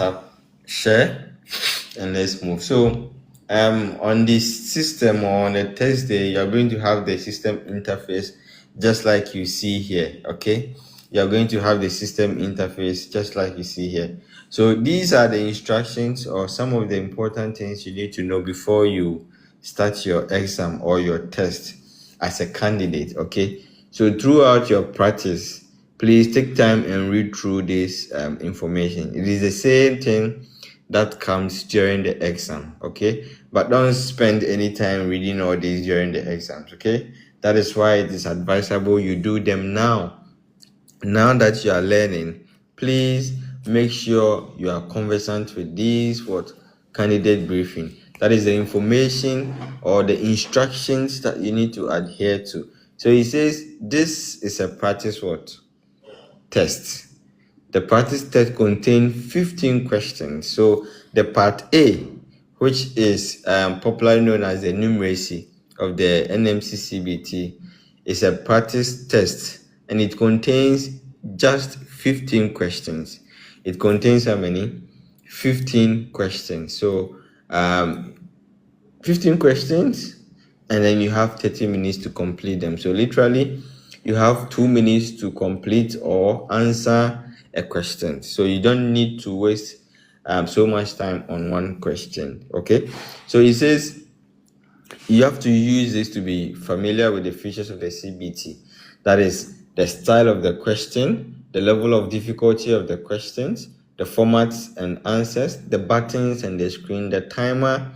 tap share, and let's move. So on this system or on a test day, you're going to have the system interface just like you see here. Okay, you're going to have the system interface just like you see here. So these are the instructions or some of the important things you need to know before you start your exam or your test as a candidate. Okay, so throughout your practice, please take time and read through this information. It is the same thing that comes during the exam. Okay, but don't spend any time reading all these during the exams. Okay, that is why it is advisable you do them now. Now that you are learning, please make sure you are conversant with these candidate briefing. That is the information or the instructions that you need to adhere to. So he says this is a practice test. The practice test contains 15 questions. So the part A, which is popularly known as the numeracy of the NMC CBT, is a practice test, and it contains just 15 questions. It contains how many? 15 questions. So 15 questions, and then you have 30 minutes to complete them. So literally, you have 2 minutes to complete or answer a question. So you don't need to waste so much time on one question. Okay, so it says you have to use this to be familiar with the features of the CBT. That is the style of the question, the level of difficulty of the questions, the formats and answers, the buttons and the screen, the timer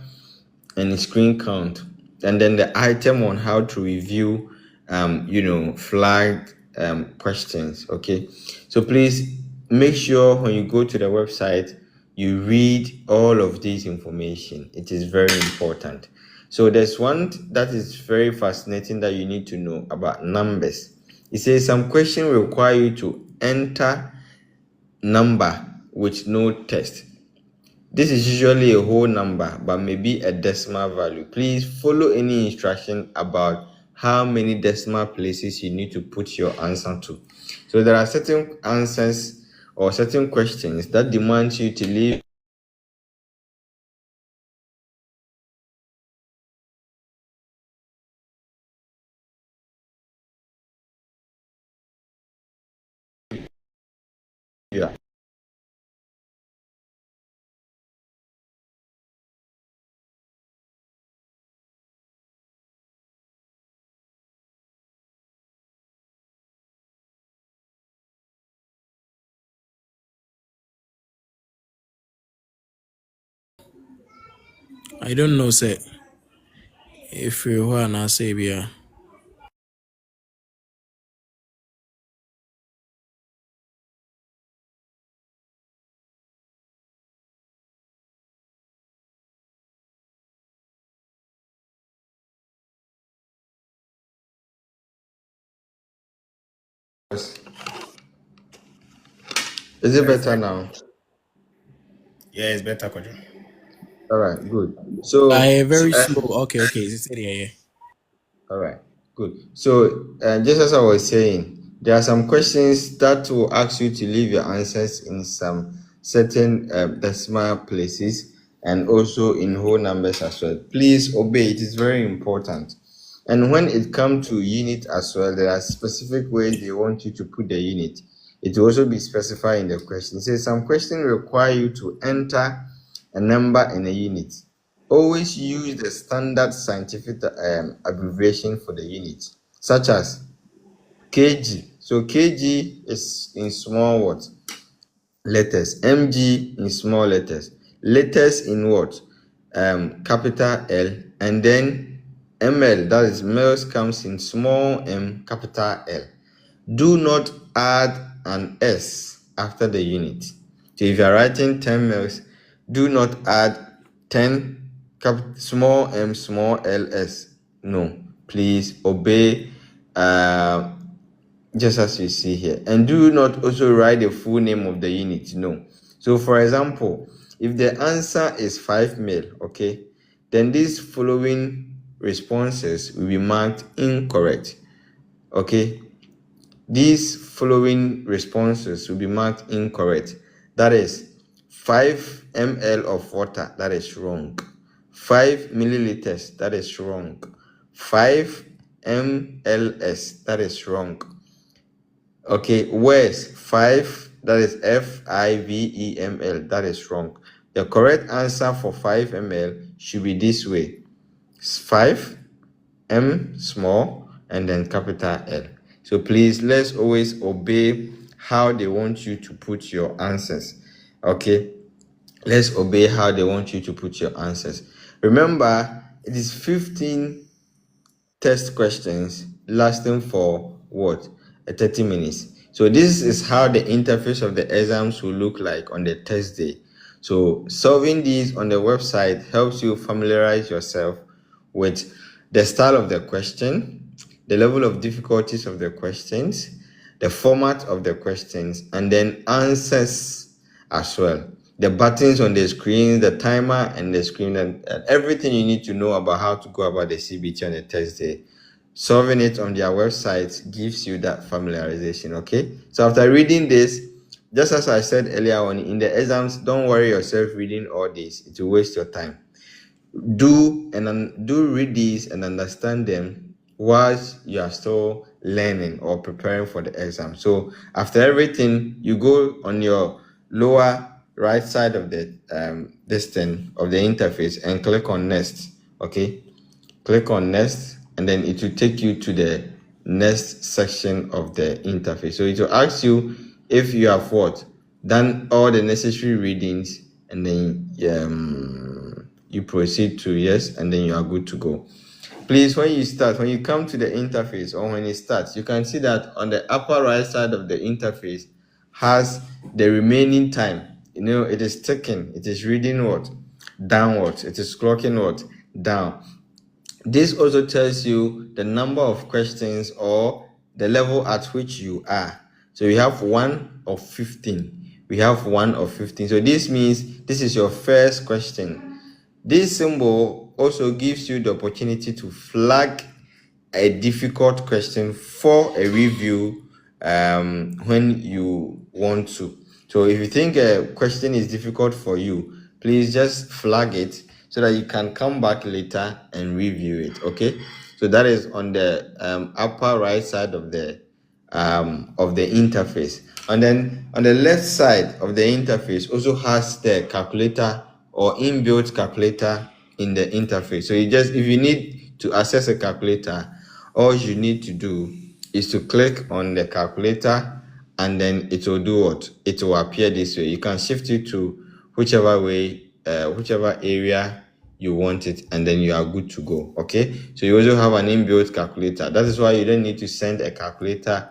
and the screen count, and then the item on how to review flagged questions. Okay, so please make sure when you go to the website you read all of this information. It is very important. So there's one that is very fascinating that you need to know about numbers. It says some question require you to enter number with no text. This is usually a whole number, but maybe a decimal value. Please follow any instruction about how many decimal places you need to put your answer to. So there are certain answers or certain questions that demand you to leave your I don't know, say, if you want to say, yeah. Is it better now? Yeah, it's better, Kojo. All right, good. So, I very slow. Okay, it's yeah, yeah. all right, good. So, just as I was saying, there are some questions that will ask you to leave your answers in some certain decimal places and also in whole numbers as well. Please obey, it is very important. And when it comes to unit as well, there are specific ways they want you to put the unit. It will also be specified in the question. It says some questions require you to enter a number in a unit. Always use the standard scientific abbreviation for the unit, such as kg. So kg is in small what? Letters. Mg in small letters. Letters in what? Capital L. And then ml, that is mils, comes in small m, capital L. Do not add an S after the unit. So if you are writing 10 mils, do not add 10 small m, small ls. No, please obey just as you see here. And do not also write the full name of the unit. No. So for example, if the answer is 5 mil, okay, then these following responses will be marked incorrect. Okay, these following responses will be marked incorrect. That is 5 ml of water, that is wrong. 5 milliliters, that is wrong. 5 mls, that is wrong. Okay, where's 5, that is FIVEML, that is wrong. The correct answer for 5 ml should be this way: 5 M small and then capital L. So please, let's always obey how they want you to put your answers. Okay, let's obey how they want you to put your answers. Remember, it is 15 test questions lasting for what? 30 minutes. So this is how the interface of the exams will look like on the test day. So solving these on the website helps you familiarize yourself with the style of the question, the level of difficulties of the questions, the format of the questions, and then answers as well. The buttons on the screen, the timer and the screen, and everything you need to know about how to go about the CBT on the test day. Solving it on their website gives you that familiarization. Okay, so after reading this, just as I said earlier on, in the exams, don't worry yourself reading all this. It will waste your time. Do read these and understand them whilst you are still learning or preparing for the exam. So after everything, you go on your lower right side of the this thing of the interface and click on next. Okay, click on next, and then it will take you to the next section of the interface. So it will ask you if you have what done all the necessary readings, and then you proceed to yes, and then you are good to go. Please, when you come to the interface, or when it starts, you can see that on the upper right side of the interface has the remaining time. It is ticking, it is reading what? Downwards. It is clocking what? Down. This also tells you the number of questions or the level at which you are. So we have 1 of 15. We have 1 of 15. So this means this is your first question. This symbol also gives you the opportunity to flag a difficult question for a review when you want to. So if you think a question is difficult for you, please just flag it so that you can come back later and review it. Okay, so that is on the upper right side of the interface. And then on the left side of the interface also has the calculator or inbuilt calculator in the interface. So if you need to access a calculator, all you need to do is to click on the calculator, and then it will do what? It will appear this way. You can shift it to whichever way, whichever area you want it, and then you are good to go. Okay, so you also have an inbuilt calculator. That is why you don't need to send a calculator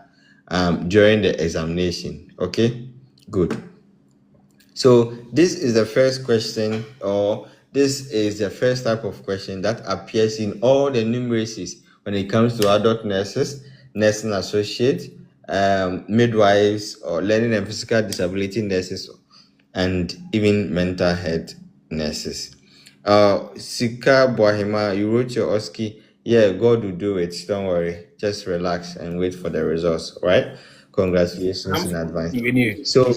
during the examination. Okay, good. So this is the first question, or this is the first type of question that appears in all the numeracies when it comes to adult nurses, nursing associates, midwives, or learning and physical disability nurses, and even mental health nurses. Sika Boahima, you wrote your OSCE. Yeah, God will do it. Don't worry. Just relax and wait for the results. All right? Congratulations in advance. So,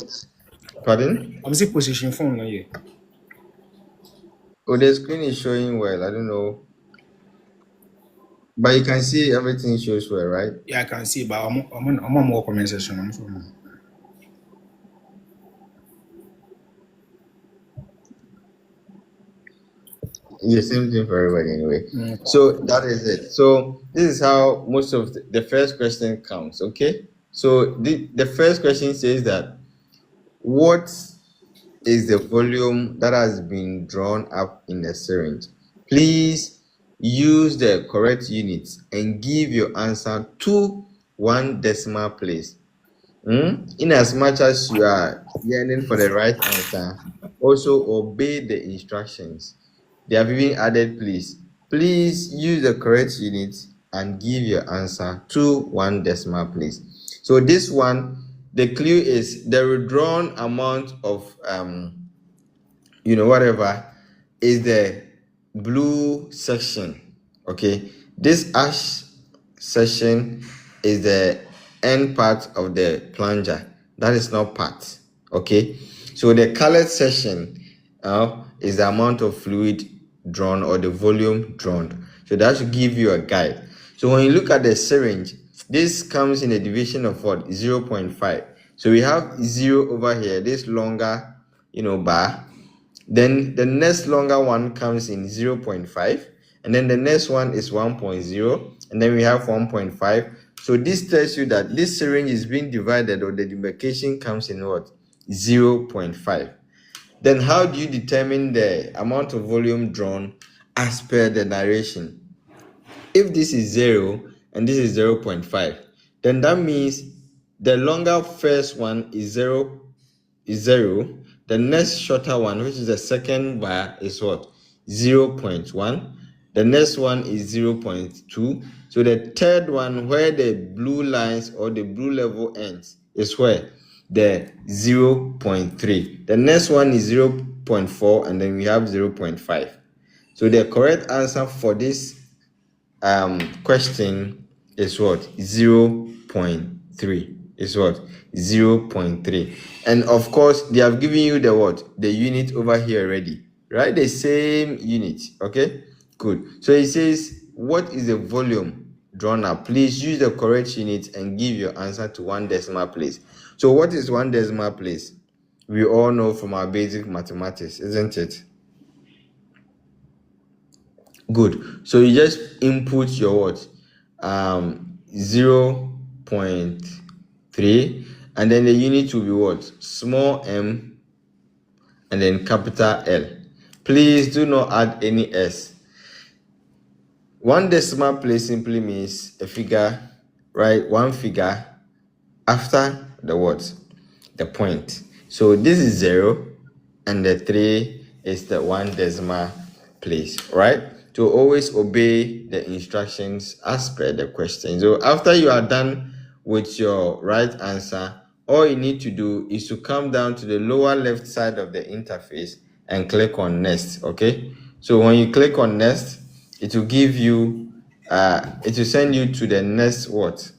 pardon? I'm still position phone now. Yeah. Oh, the screen is showing well. I don't know. But you can see everything shows well, right? Yeah, I can see, but I'm on more comment section. I'm sorry. Yeah, same thing for everybody anyway. So that is it. So this is how most of the first question comes. Okay. So the first question says that what is the volume that has been drawn up in the syringe? Please use the correct units and give your answer to 1 decimal place. In as much as you are yearning for the right answer, also obey the instructions. They have even added please use the correct unit and give your answer to 1 decimal place. So this one, the clue is the withdrawn amount of whatever is the blue section. Okay, this ash section is the end part of the plunger. That is not part. Okay, So the colored section is the amount of fluid drawn or the volume drawn. So that should give you a guide. So when you look at the syringe, this comes in a division of what? 0.5. So we have 0 over here, this longer, bar. Then the next longer one comes in 0.5, and then the next one is 1.0, and then we have 1.5. So this tells you that this syringe is being divided, or the demarcation comes in what? 0.5. Then how do you determine the amount of volume drawn as per the narration? If this is 0 and this is 0.5, then that means the longer first one is 0. The next shorter one, which is the second bar, is what? 0.1. The next one is 0.2. So the third one, where the blue lines or the blue level ends, is where? The 0.3. The next one is 0.4, and then we have 0.5. So the correct answer for this question is what? 0.3. Is what? 0.3. And of course, they have given you the what? The unit over here already, right? The same unit. Okay, good. So it says, what is the volume drawn up? Please use the correct unit and give your answer to 1 decimal place. So what is 1 decimal place? We all know from our basic mathematics, isn't it? Good. So you just input your what? 0.3, and then the unit will be what? Small m and then capital L. Please do not add any s. 1 decimal place simply means a figure, right? One figure after the what? The point. So this is 0, and the 3 is the 1 decimal place, right? To always obey the instructions as per the question. So after you are done with your right answer, all you need to do is to come down to the lower left side of the interface and click on next. Okay, so when you click on next, it will give you it will send you to the next what?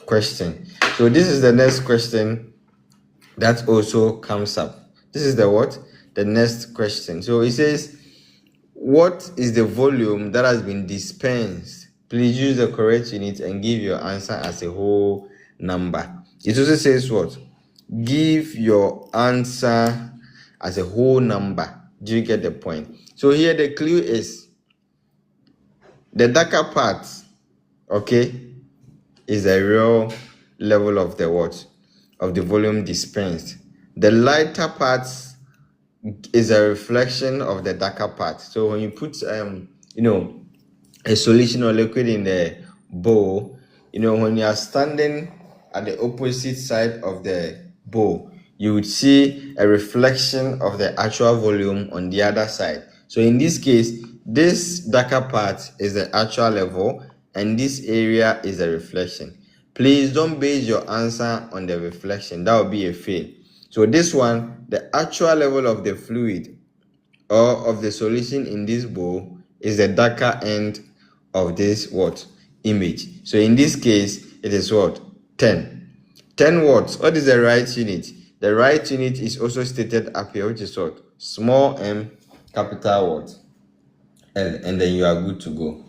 Question. So this is the next question that also comes up. This is the what? The next question. So it says, what is the volume that has been dispensed? Please use the correct unit and give your answer as a whole number. It also says what? Give your answer as a whole number. Do you get the point? So here the clue is the darker part, okay, is the real level of the what? Of the volume dispensed. The lighter part is a reflection of the darker part. So when you put a solution or liquid in the bowl, when you are standing at the opposite side of the bowl, you would see a reflection of the actual volume on the other side. So in this case, this darker part is the actual level, and this area is a reflection. Please don't base your answer on the reflection. That will be a fail. So this one, the actual level of the fluid or of the solution in this bowl is the darker end of this what? Image. So in this case, it is what? 10. 10 watts. What is the right unit? The right unit is also stated up here, which is what? Small m, capital what? L. And then you are good to go.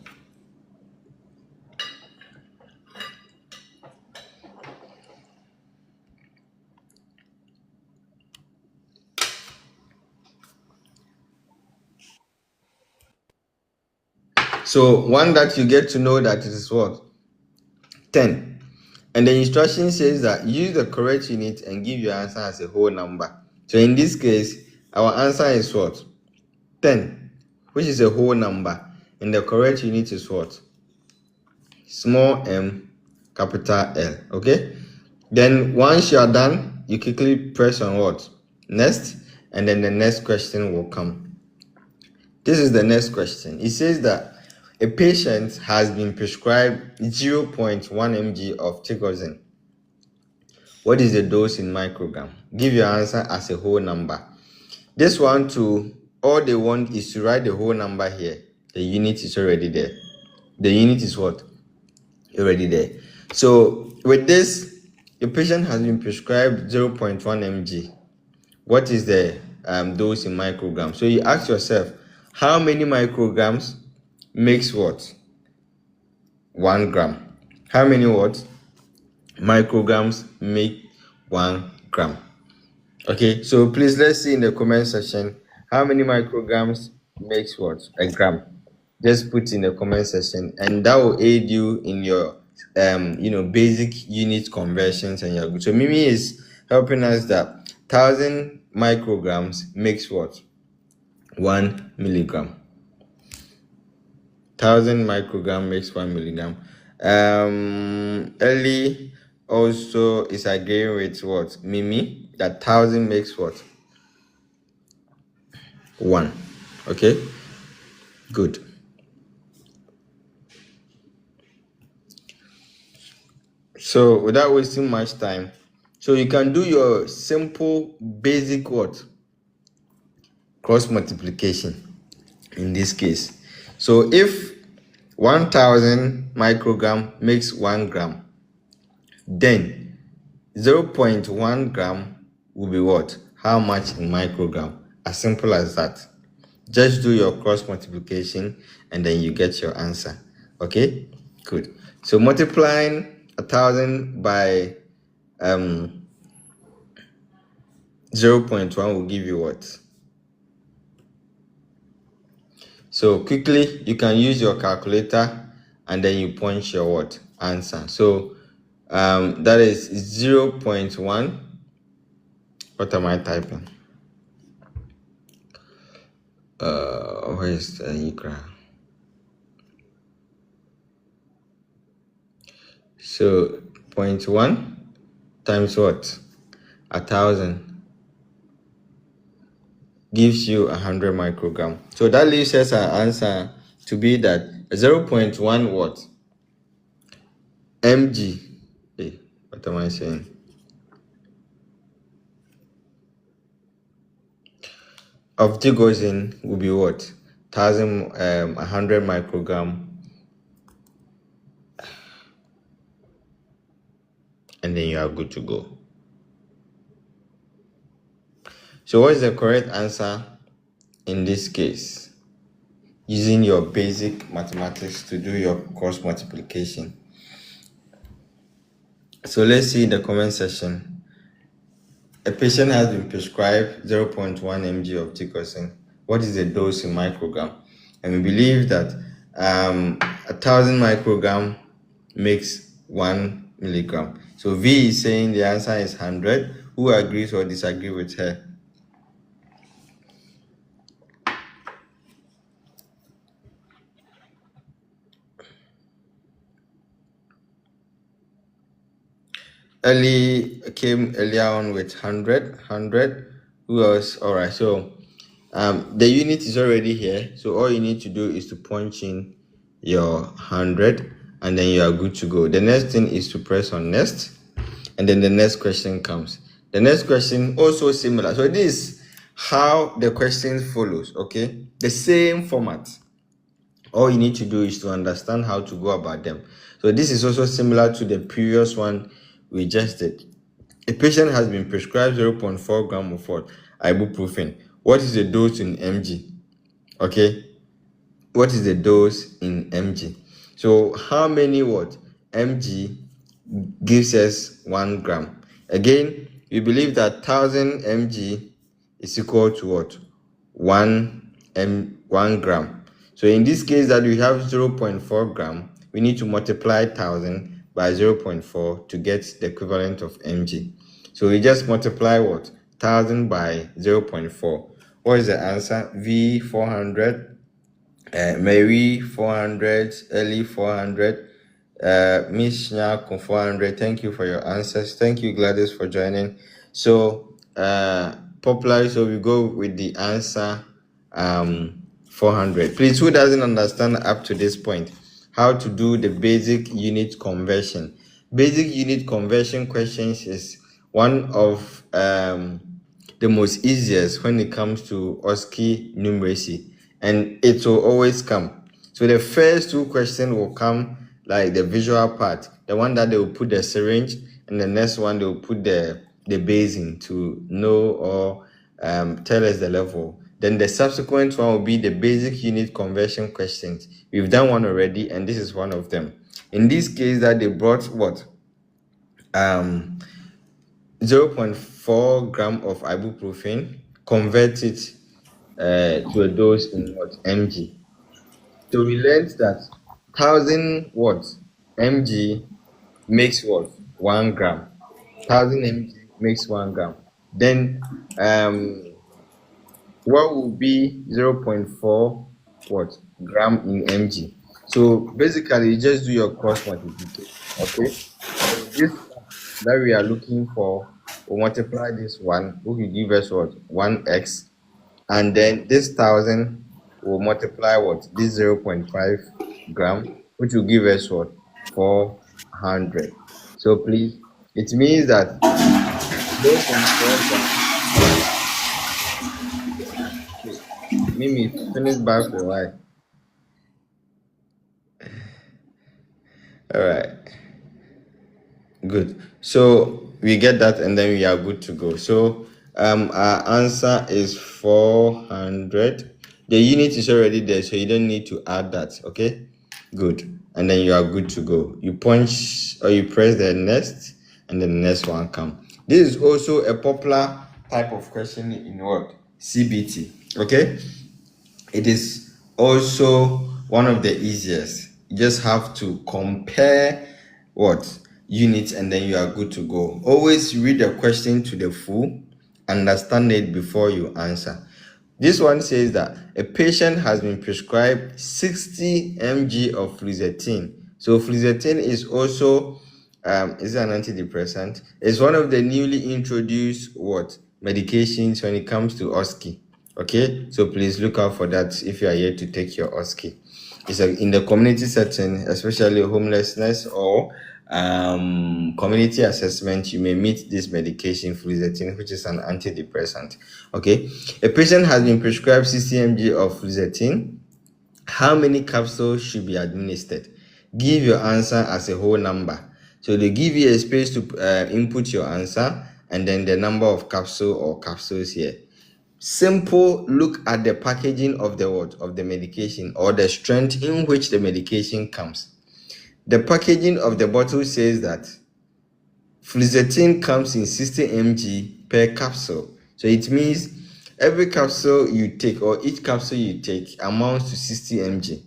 So one that you get to know that it is what? 10. And the instruction says that use the correct unit and give your answer as a whole number. So in this case, our answer is what? 10, which is a whole number. And the correct unit is what? Small m, capital L. Okay? Then once you are done, you quickly press on what? Next. And then the next question will come. This is the next question. It says that a patient has been prescribed 0.1 mg of tigozin. What is the dose in microgram? Give your answer as a whole number. This one too, all they want is to write the whole number here. The unit is already there. The unit is what? Already there. So with this, your patient has been prescribed 0.1 mg what is the dose in micrograms? So you ask yourself, how many micrograms makes what? 1 gram. How many what? Micrograms make 1 gram. Okay, so please let's see in the comment section how many micrograms makes what? A gram. Just put in the comment section, and that will aid you in your basic unit conversions, and you're good. So Mimi is helping us that 1,000 micrograms makes what? 1 milligram. 1,000 microgram makes 1 milligram. Ellie also is agreeing with what? Mimi, that 1,000 makes what? 1. Okay, good. So without wasting much time, so you can do your simple basic what? Cross multiplication in this case. So if 1,000 microgram makes 1 gram, then 0.1 gram will be what? How much in microgram? As simple as that. Just do your cross multiplication and then you get your answer. Okay, good. So multiplying 1,000 by 0.1 will give you what? So quickly you can use your calculator and then you punch your what? Answer. So that is 0.1. What am I typing? Where is the Ikra? So 0.1 times what? 1,000 gives you 100 microgram. So that leaves us our answer to be that 0.1 what? mg. Hey, what am I saying? Of digoxin will be what? 100 microgram, and then you are good to go. So what is the correct answer in this case? Using your basic mathematics to do your cross multiplication. So let's see in the comment section. A patient has been prescribed 0.1 mg of digoxin. What is the dose in microgram? And we believe that 1,000 microgram makes 1 milligram. So V is saying the answer is 100. Who agrees or disagrees with her? Ellie came earlier on with 100. Who else? All right, so the unit is already here. So all you need to do is to punch in your 100 and then you are good to go. The next thing is to press on next, and then the next question comes. The next question also similar. So this is how the question follows, okay? The same format. All you need to do is to understand how to go about them. So this is also similar to the previous one we just did. A patient has been prescribed 0.4 gram of what? Ibuprofen. What is the dose in mg? Okay, what is the dose in mg? So how many what? Mg gives us 1 gram. Again, we believe that 1,000 mg is equal to what? 1 gram. So in this case that we have 0.4 gram, we need to multiply 1,000 by 0.4 to get the equivalent of mg. So we just multiply what? 1,000 by 0.4. What is the answer? V 400, Mary 400, Ellie 400, Miss Nyako 400. Thank you for your answers. Thank you, Gladys, for joining. So popular, so we go with the answer 400. Please, who doesn't understand up to this point how to do the basic unit conversion? Basic unit conversion questions is one of the most easiest when it comes to OSCE numeracy, and it will always come. So the first two questions will come like the visual part, the one that they will put the syringe, and the next one they will put the basin to know or tell us the level. Then the subsequent one will be the basic unit conversion questions. We've done one already, and this is one of them. In this case, that they brought what? 0.4 gram of ibuprofen, convert it to a dose in what? Mg. So we learned that 1000 what? Mg makes what? 1 gram. 1000 mg makes 1 gram. Then what will be 0.4 what? Gram in mg. So basically you just do your cross multiplication. Okay, so this that we are looking for, we'll multiply this one, which will give us what? 1x, and then this 1000 will multiply what? This 0.5 gram, which will give us what? 400. So please, it means that 0.4 gram. Mimi, finish back for a while. All right. Good. So we get that, and then we are good to go. So our answer is 400. The unit is already there, so you don't need to add that. Okay. Good. And then you are good to go. You punch or you press the next, and then the next one come. This is also a popular type of question in what? CBT. Okay. It is also one of the easiest. You just have to compare what? Units, and then you are good to go. Always read the question to the full, understand it before you answer. This one says that a patient has been prescribed 60 mg of fluoxetine. So fluoxetine is also is an antidepressant. It's one of the newly introduced what? Medications when it comes to OSCE. Okay, so please look out for that if you are here to take your OSCE. It's in the community setting, especially homelessness or community assessment. You may meet this medication, fluoxetine, which is an antidepressant. Okay, a patient has been prescribed 60 mg of fluoxetine. How many capsules should be administered? Give your answer as a whole number. So they give you a space to input your answer, and then the number of capsule or capsules here. Simple. Look at the packaging of the what? Of the medication, or the strength in which the medication comes. The packaging of the bottle says that fluoxetine comes in 60 mg per capsule. So it means every capsule you take, or each capsule you take, amounts to 60 mg.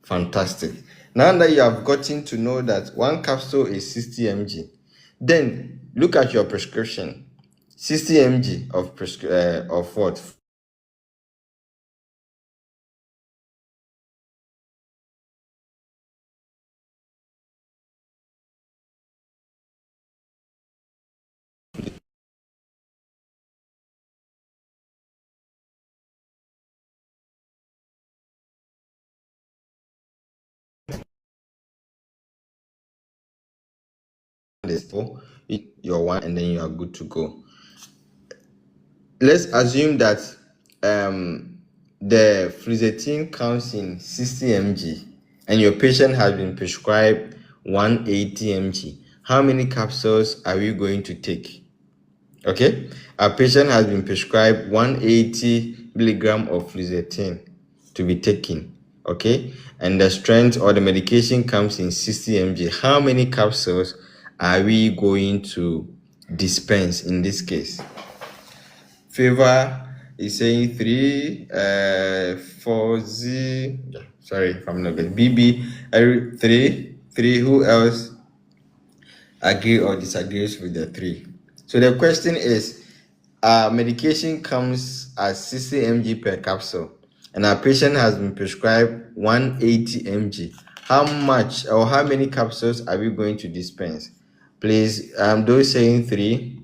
Fantastic. Now that you have gotten to know that one capsule is 60 mg, then look at your prescription. 60 mg of what? This for your one, and then you are good to go. Let's assume that the fluoxetine comes in 60 mg and your patient has been prescribed 180 mg. How many capsules are we going to take? Okay, our patient has been prescribed 180 milligram of fluoxetine to be taken. Okay, and the strength or the medication comes in 60 mg. How many capsules are we going to dispense in this case? Favor is saying 3, 4Z. Sorry if I'm not good. BB 3. Who else agree or disagrees with the 3? So the question is, medication comes at 60 mg per capsule, and our patient has been prescribed 180 mg. How much or how many capsules are we going to dispense? Please, those saying 3,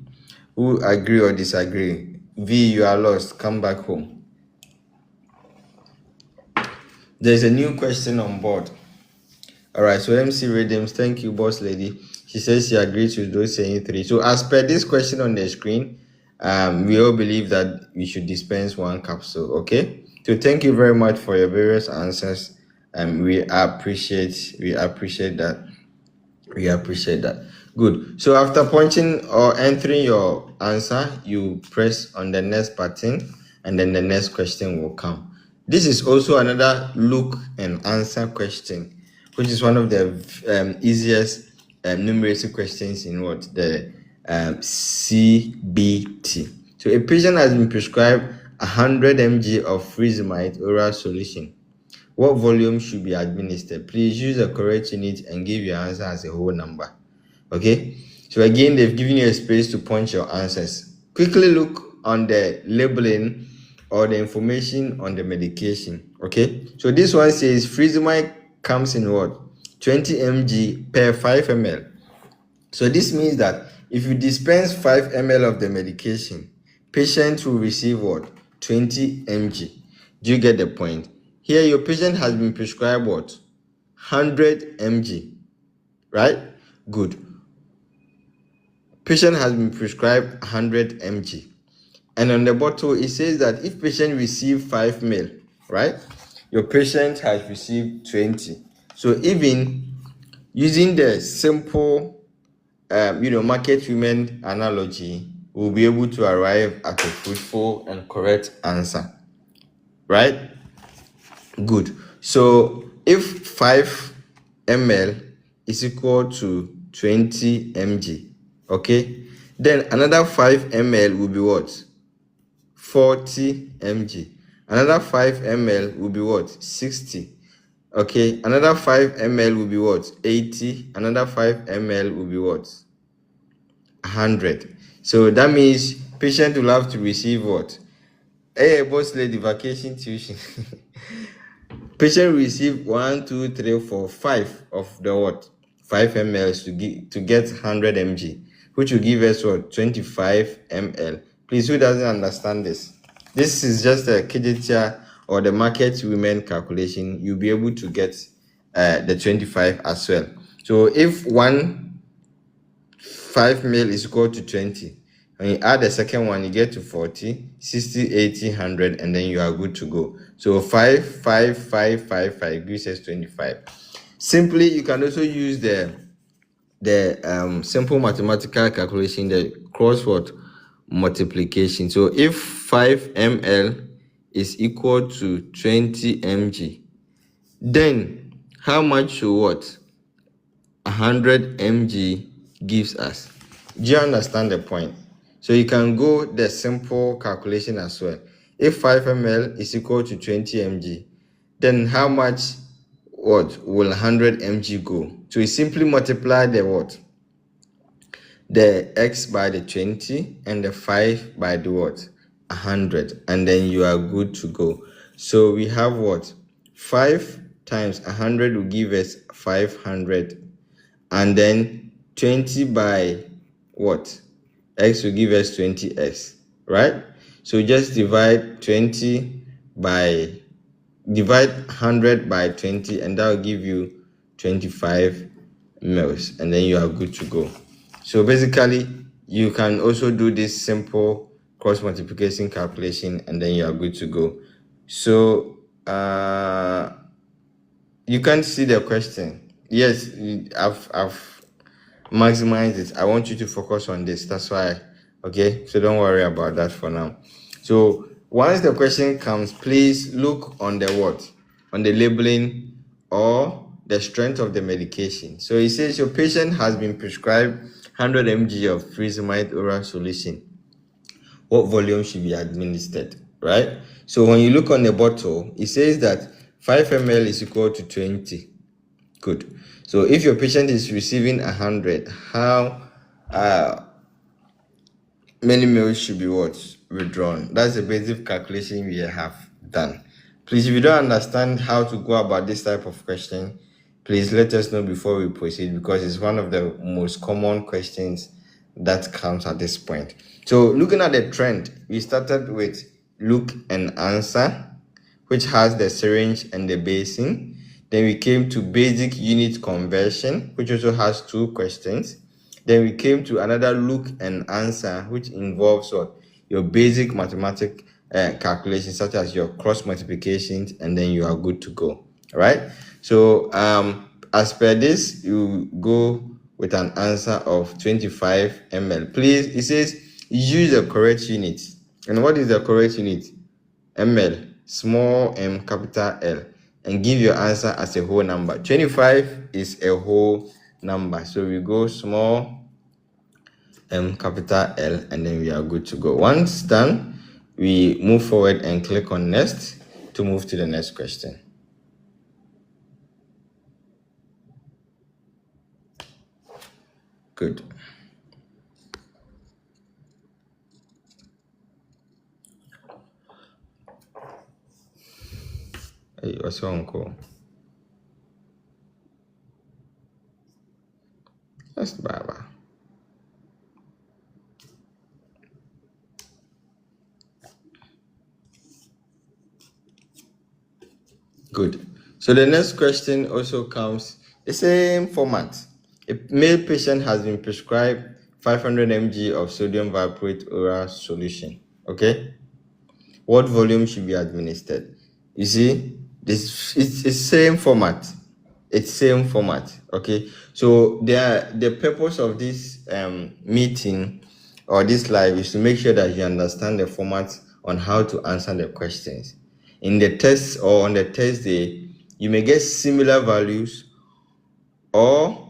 who agree or disagree? V, you are lost. Come back home. There's a new question on board. All right, so MC Rhythms, thank you, boss lady. She says she agrees with those saying 3. So as per this question on the screen, we all believe that we should dispense 1 capsule. Okay, so thank you very much for your various answers, and we appreciate that. Good. So after punching or entering your answer, you press on the next button and then the next question will come. This is also another look and answer question, which is one of the easiest numeracy questions in what? The CBT. So a patient has been prescribed 100 mg of freezamide oral solution. What volume should be administered? Please use the correct unit and give your answer as a whole number. Okay, so again, they've given you a space to punch your answers. Quickly look on the labeling or the information on the medication. Okay, so this one says freezamide comes in what? 20 mg per 5 ml. So this means that if you dispense 5 ml of the medication, patient will receive what? 20 mg. Do you get the point? Here, your patient has been prescribed what? 100 mg, right? Good. Patient has been prescribed 100 mg. And on the bottle, it says that if patient receive 5 ml, right? Your patient has received 20. So even using the simple, market women analogy, we'll be able to arrive at a fruitful and correct answer, right? Good. So if 5 ml is equal to 20 mg, okay, then another 5 ml will be what? 40 mg. Another 5 ml will be what? 60. Okay, another 5 ml will be what? 80. Another 5 ml will be what? 100. So that means patient will have to receive what? Hey, boss lady, vacation tuition. Patient will receive 1, 2, 3, 4, 5 of the what? 5 ml to get 100 mg, which will give us what? 25 ml. Please, who doesn't understand this? This is just a KDTR or the market women calculation. You'll be able to get the 25 as well. So if 5 ml is equal to 20, when you add the second one, you get to 40, 60, 80, 100, and then you are good to go. So 5, 5, 5, 5, 5 gives us 25. Simply, you can also use the simple mathematical calculation, the crossword multiplication. So if 5 ml is equal to 20 mg, then how much should what? 100 mg gives us. Do you understand the point? So you can go the simple calculation as well. If 5 ml is equal to 20 mg, then how much what will 100 mg go? So you simply multiply the what? The x by the 20 and the 5 by the what? 100, and then you are good to go. So we have what? 5 times 100 will give us 500, and then 20 by what? X will give us 20x, right? So just divide 100 by 20, and that will give you 25 mils, and then you are good to go. So basically, you can also do this simple cross multiplication calculation, and then you are good to go. So you can't see the question. Yes, I've maximized it. I want you to focus on this. That's why. Okay, so don't worry about that for now. So once the question comes, please look on the what? On the labeling or the strength of the medication. So it says your patient has been prescribed 100 mg of freezamide oral solution. What volume should be administered, right? So when you look on the bottle, it says that 5 ml is equal to 20. Good. So if your patient is receiving 100, how many ml should be what? Withdrawn. That's the basic calculation we have done. Please, if you don't understand how to go about this type of question, please let us know before we proceed, because it's one of the most common questions that comes at this point. So looking at the trend, we started with look and answer, which has the syringe and the basin. Then we came to basic unit conversion, which also has 2 questions. Then we came to another look and answer, which involves what? Your basic mathematical calculations, such as your cross multiplications, and then you are good to go. All right. So as per this, you go with an answer of 25 ml. Please, it says use the correct unit. And what is the correct unit? ml, small m, capital L, and give your answer as a whole number. 25 is a whole number. So we go small m, capital L, and then we are good to go. Once done, we move forward and click on next to move to the next question. Good. Hey, what's your uncle? That's Baba. Good. So the next question also comes the same format. A male patient has been prescribed 500 mg of sodium valproate oral solution. Okay. What volume should be administered? You see, it's same format. It's same format. Okay. So the purpose of this meeting or this live is to make sure that you understand the format on how to answer the questions. In the test or on the test day, you may get similar values or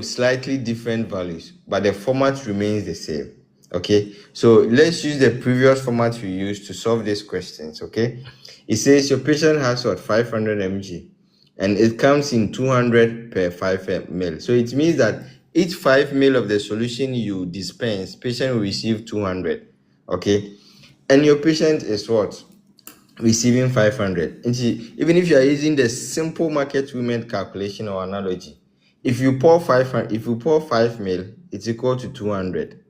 slightly different values, but the format remains the same. Okay, so let's use the previous format we used to solve these questions. Okay, it says your patient has 500 mg and it comes in 200 per 5 ml. So it means that each 5 ml of the solution you dispense, patient will receive 200. Okay, and your patient is what? Receiving 500. And even if you are using the simple market women calculation or analogy, if you pour 5 ml, it's equal to 200.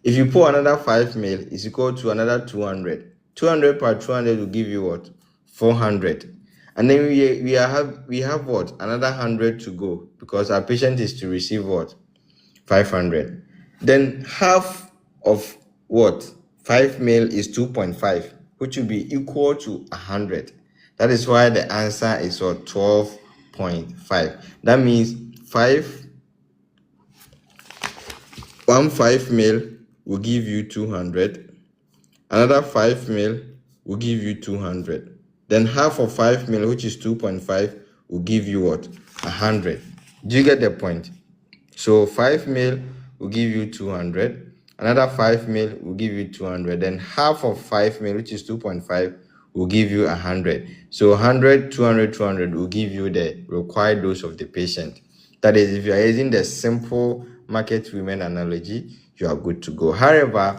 If you pour another 5 ml, it's equal to another 200. 200 per 200 will give you what? 400. And then we have what? Another 100 to go because our patient is to receive what? 500. Then half of what? 5 ml is 2.5, which will be equal to 100. That is why the answer is what? 12.5. That means 5 ml will give you 200. Another 5 ml will give you 200. Then half of 5 ml, which is 2.5, will give you what? 100. Do you get the point? So 5 ml will give you 200. Another 5 ml will give you 200. Then half of 5 ml, which is 2.5, will give you 100. So 100, 200, 200 will give you the required dose of the patient. That is, if you are using the simple market women analogy, you are good to go. However,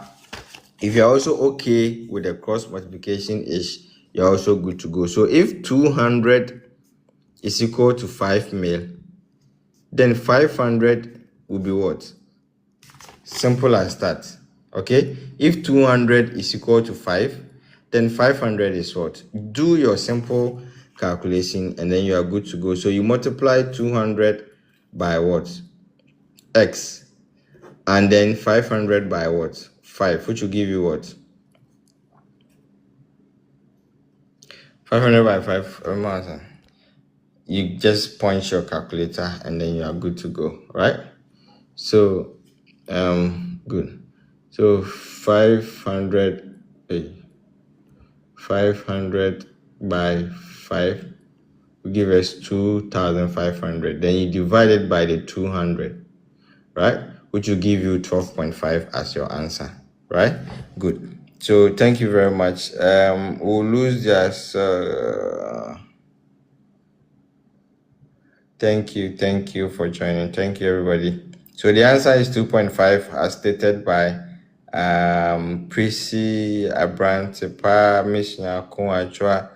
if you are also okay with the cross multiplication ish, you are also good to go. So if 200 is equal to 5 ml, then 500 will be what? Simple as that. Okay, if 200 is equal to 5, then 500 is what? Do your simple calculation and then you are good to go. So you multiply 200 by what? X, and then 500 by what? 5, which will give you what? 500 by 5. You just punch your calculator and then you are good to go, right? So good. So 500 by 5 will give us 2,500. Then you divide it by the 200, right? Which will give you 12.5 as your answer, right? Good. So thank you very much. We'll lose just thank you for joining. Thank you, everybody. So the answer is 2.5 as stated by Prissy Abrantepa, Mishna Kunwachwa,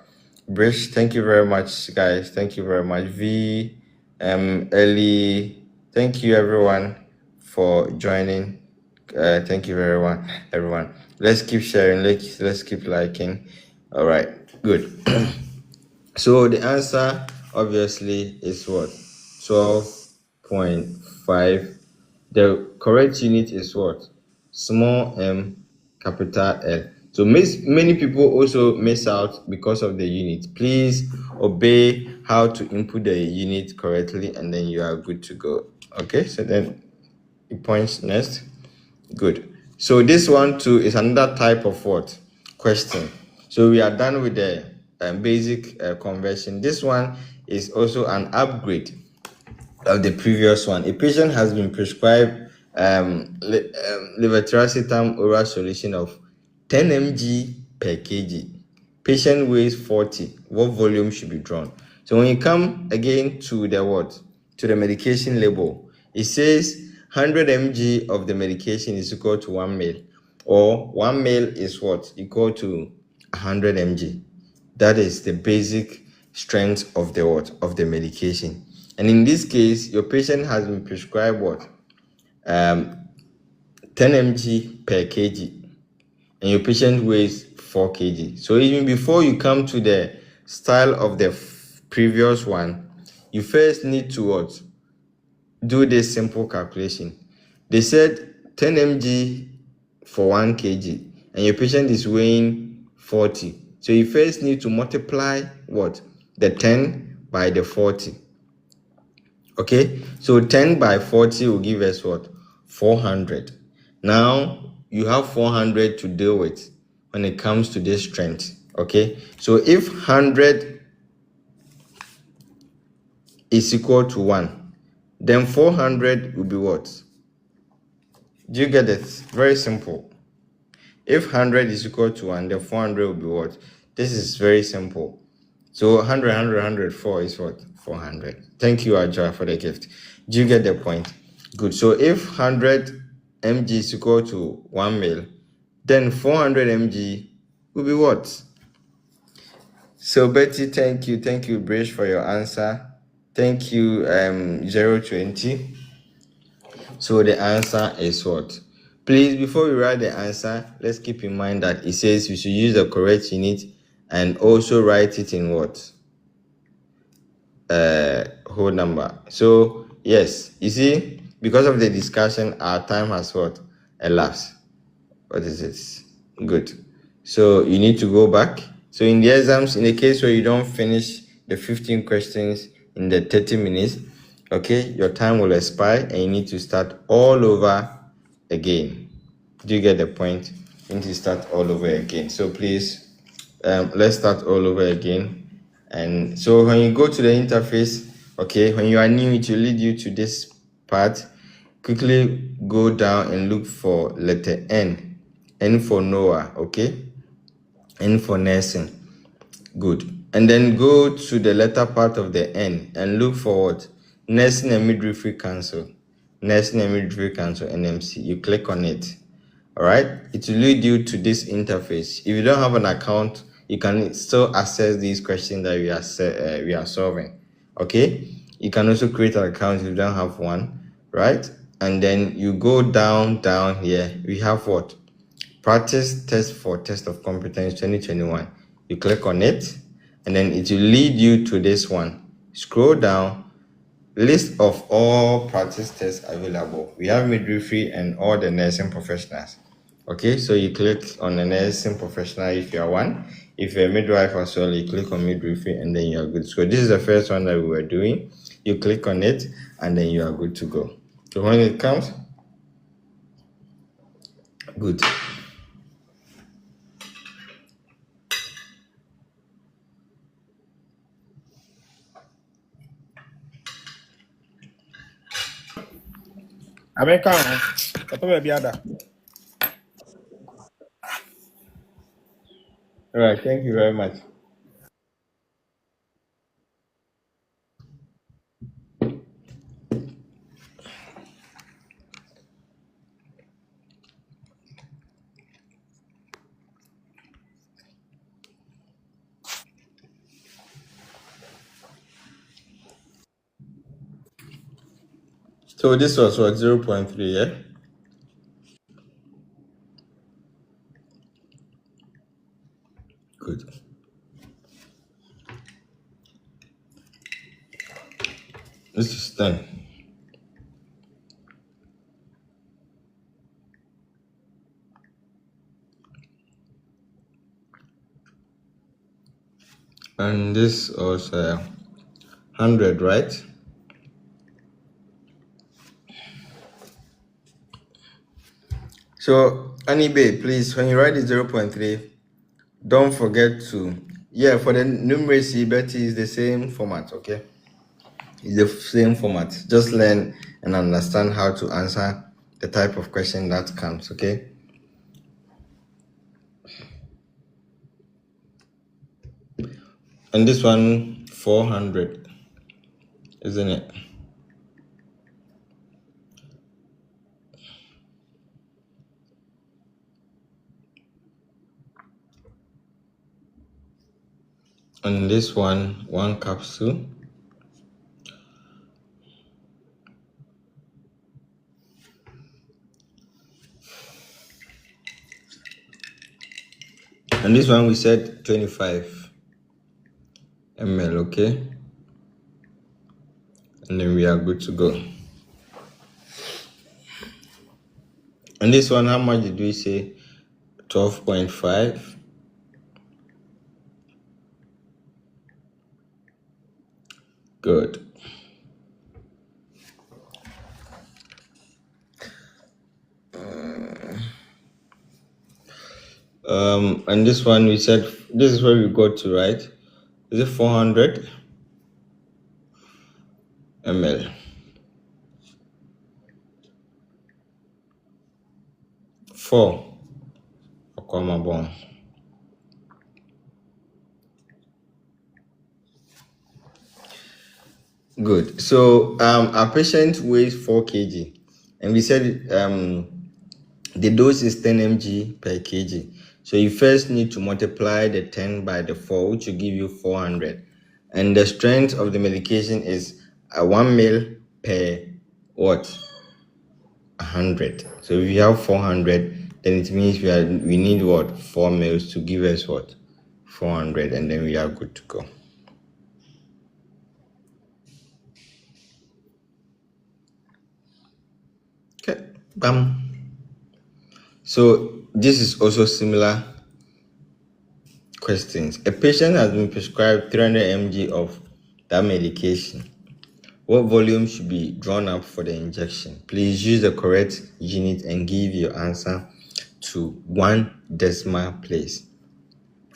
Brish. Thank you very much, guys. Thank you very much. Ellie. Thank you, everyone, for joining. Thank you very much, everyone. Let's keep sharing. Let's keep liking. All right, good. So the answer obviously is what? 12.5. The correct unit is what? Small m, capital L. So many people also miss out because of the unit. Please obey how to input the unit correctly and then you are good to go. Okay, so then it points next. Good. So this one too is another type of what? Question. So we are done with the basic conversion. This one is also an upgrade of the previous one. A patient has been prescribed levetiracetam oral solution of 10 mg per kg. Patient weighs 40. What volume should be drawn? So when you come again to the what? To the medication label, it says 100 mg of the medication is equal to 1 ml, or 1 ml is what? Equal to 100 mg. That is the basic strength of the what? Of the medication. And in this case, your patient has been prescribed what? 10 mg per kg, and your patient weighs 4 kg. So even before you come to the style of the previous one, you first need to what? Do this simple calculation. They said 10 mg for 1 kg, and your patient is weighing 40. So you first need to multiply what? The 10 by the 40. Okay, so 10 by 40 will give us what? 400. Now you have 400 to deal with when it comes to this strength. Okay, so if 100 is equal to 1, then 400 will be what? Do you get it? Very simple. If 100 is equal to 1, then 400 will be what? This is very simple. So 100, 100, 104 is what? 400. Thank you, Ajay, for the gift. Do you get the point? Good. So if 100 mg is equal to 1 mil, then 400 mg will be what? So Betty, thank you. Thank you, Brish, for your answer. Thank you, 020. So the answer is what? Please, before we write the answer, let's keep in mind that it says we should use the correct unit and also write it in what? Whole number. So yes, you see, because of the discussion, our time has what? Elapsed. What is it? Good. So you need to go back. So in the exams, in the case where you don't finish the 15 questions in the 30 minutes, okay, your time will expire and you need to start all over again. Do you get the point? You need to start all over again. So please, let's start all over again. And so when you go to the interface, okay, when you are new, it will lead you to this part. Quickly go down and look for letter N. N for Noah, okay? N for nursing. Good. And then go to the letter part of the N and look for what? Nursing and Midwifery Council. Nursing and Midwifery Council, NMC. You click on it. All right? It will lead you to this interface. If you don't have an account, you can still access these questions that we are solving. Okay? You can also create an account if you don't have one, right? And then you go down here. We have what? Practice test for test of competence 2021. You click on it, and then it will lead you to this one. Scroll down, list of all practice tests available. We have midwifery and all the nursing professionals. Okay, so you click on the nursing professional if you are one. If you're a midwife as well, you click on midwifery and then you're good. So this is the first one that we were doing. You click on it and then you are good to go. So when it comes, good. America, what will be other? All right, thank you very much. So this was what, 0.3, yeah? Good. This is 10. And this was 100, right? So, Anibe, please, when you write the 0.3, don't forget to, for the numeracy, Betty is the same format, okay? It's the same format. Just learn and understand how to answer the type of question that comes, okay? And this one, 400, isn't it? And this one capsule. And this one we said 25 ml, okay? And then we are good to go. And this one, how much did we say? 12.5. Good. And this one we said, this is where we got to, right? Is it 400 ml? 4. Aquamabon. Good. So our patient weighs 4 kg, and we said the dose is 10 mg per kg. So you first need to multiply the 10 by the 4, which will give you 400. And the strength of the medication is 1 ml per what? 100. So if you have 400, then it means we need what? 4 ml to give us what? 400, and then we are good to go. Okay, bam. So this is also similar questions. A patient has been prescribed 300 mg of that medication. What volume should be drawn up for the injection? Please use the correct unit and give your answer to 1 decimal place.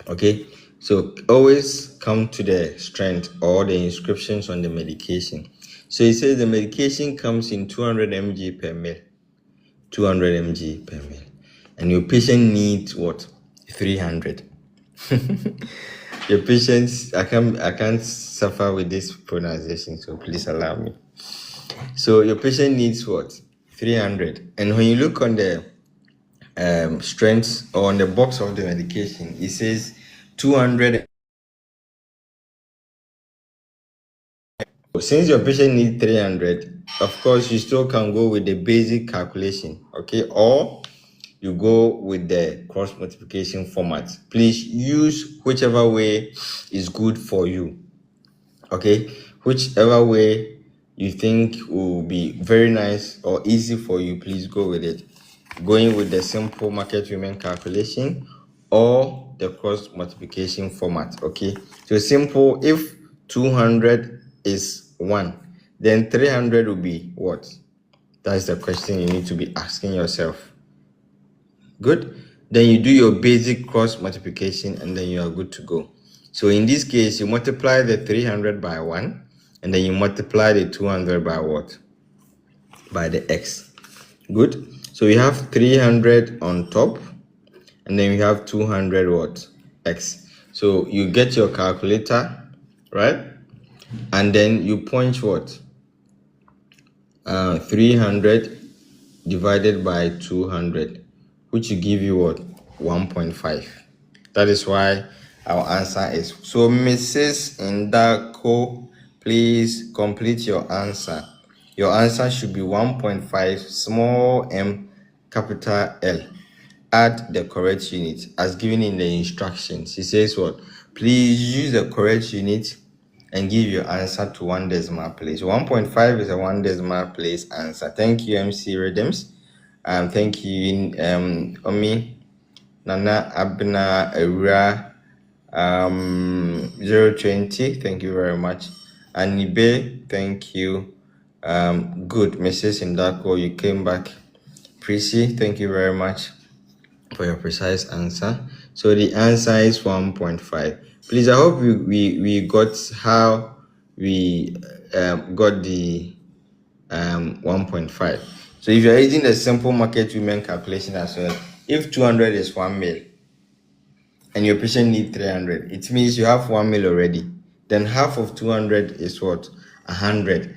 Okay, so always come to the strength or the inscriptions on the medication. So it says the medication comes in 200 mg per ml. 200 mg per ml. And your patient needs what? 300. Your patients, I can't suffer with this pronunciation, so please allow me. So your patient needs what? 300. And when you look on the strengths or on the box of the medication, it says 200. Since your patient needs 300, of course, you still can go with the basic calculation, okay? Or you go with the cross multiplication format. Please use whichever way is good for you, okay? Whichever way you think will be very nice or easy for you, please go with it. Going with the simple market women calculation or the cross multiplication format, okay? So simple, if 200 is 1, then 300 will be what? That's the question you need to be asking yourself. Good. Then you do your basic cross multiplication and then you are good to go. So in this case, you multiply the 300 by 1 and then you multiply the 200 by what? By the x. Good. So we have 300 on top and then we have 200 what? X. So you get your calculator, right? And then you punch what? 300 divided by 200. Which will give you what? 1.5. That is why our answer is. So Mrs. Indako, please complete your answer. Your answer should be 1.5 small m capital L. Add the correct unit as given in the instructions. It says what? Please use the correct unit and give your answer to 1 decimal place. 1.5 is a 1 decimal place answer. Thank you, MC Rhythms. Thank you, Omi, Nana Abna Era 020. Thank you very much. Anibe, thank you. Good, Mrs. Indako, you came back. Prissy, thank you very much for your precise answer. So the answer is 1.5. Please, I hope we got how we got the 1.5. So if you're using the simple market women calculation as well, if 200 is 1 mil and your patient need 300, it means you have 1 mil already. Then half of 200 is what? 100.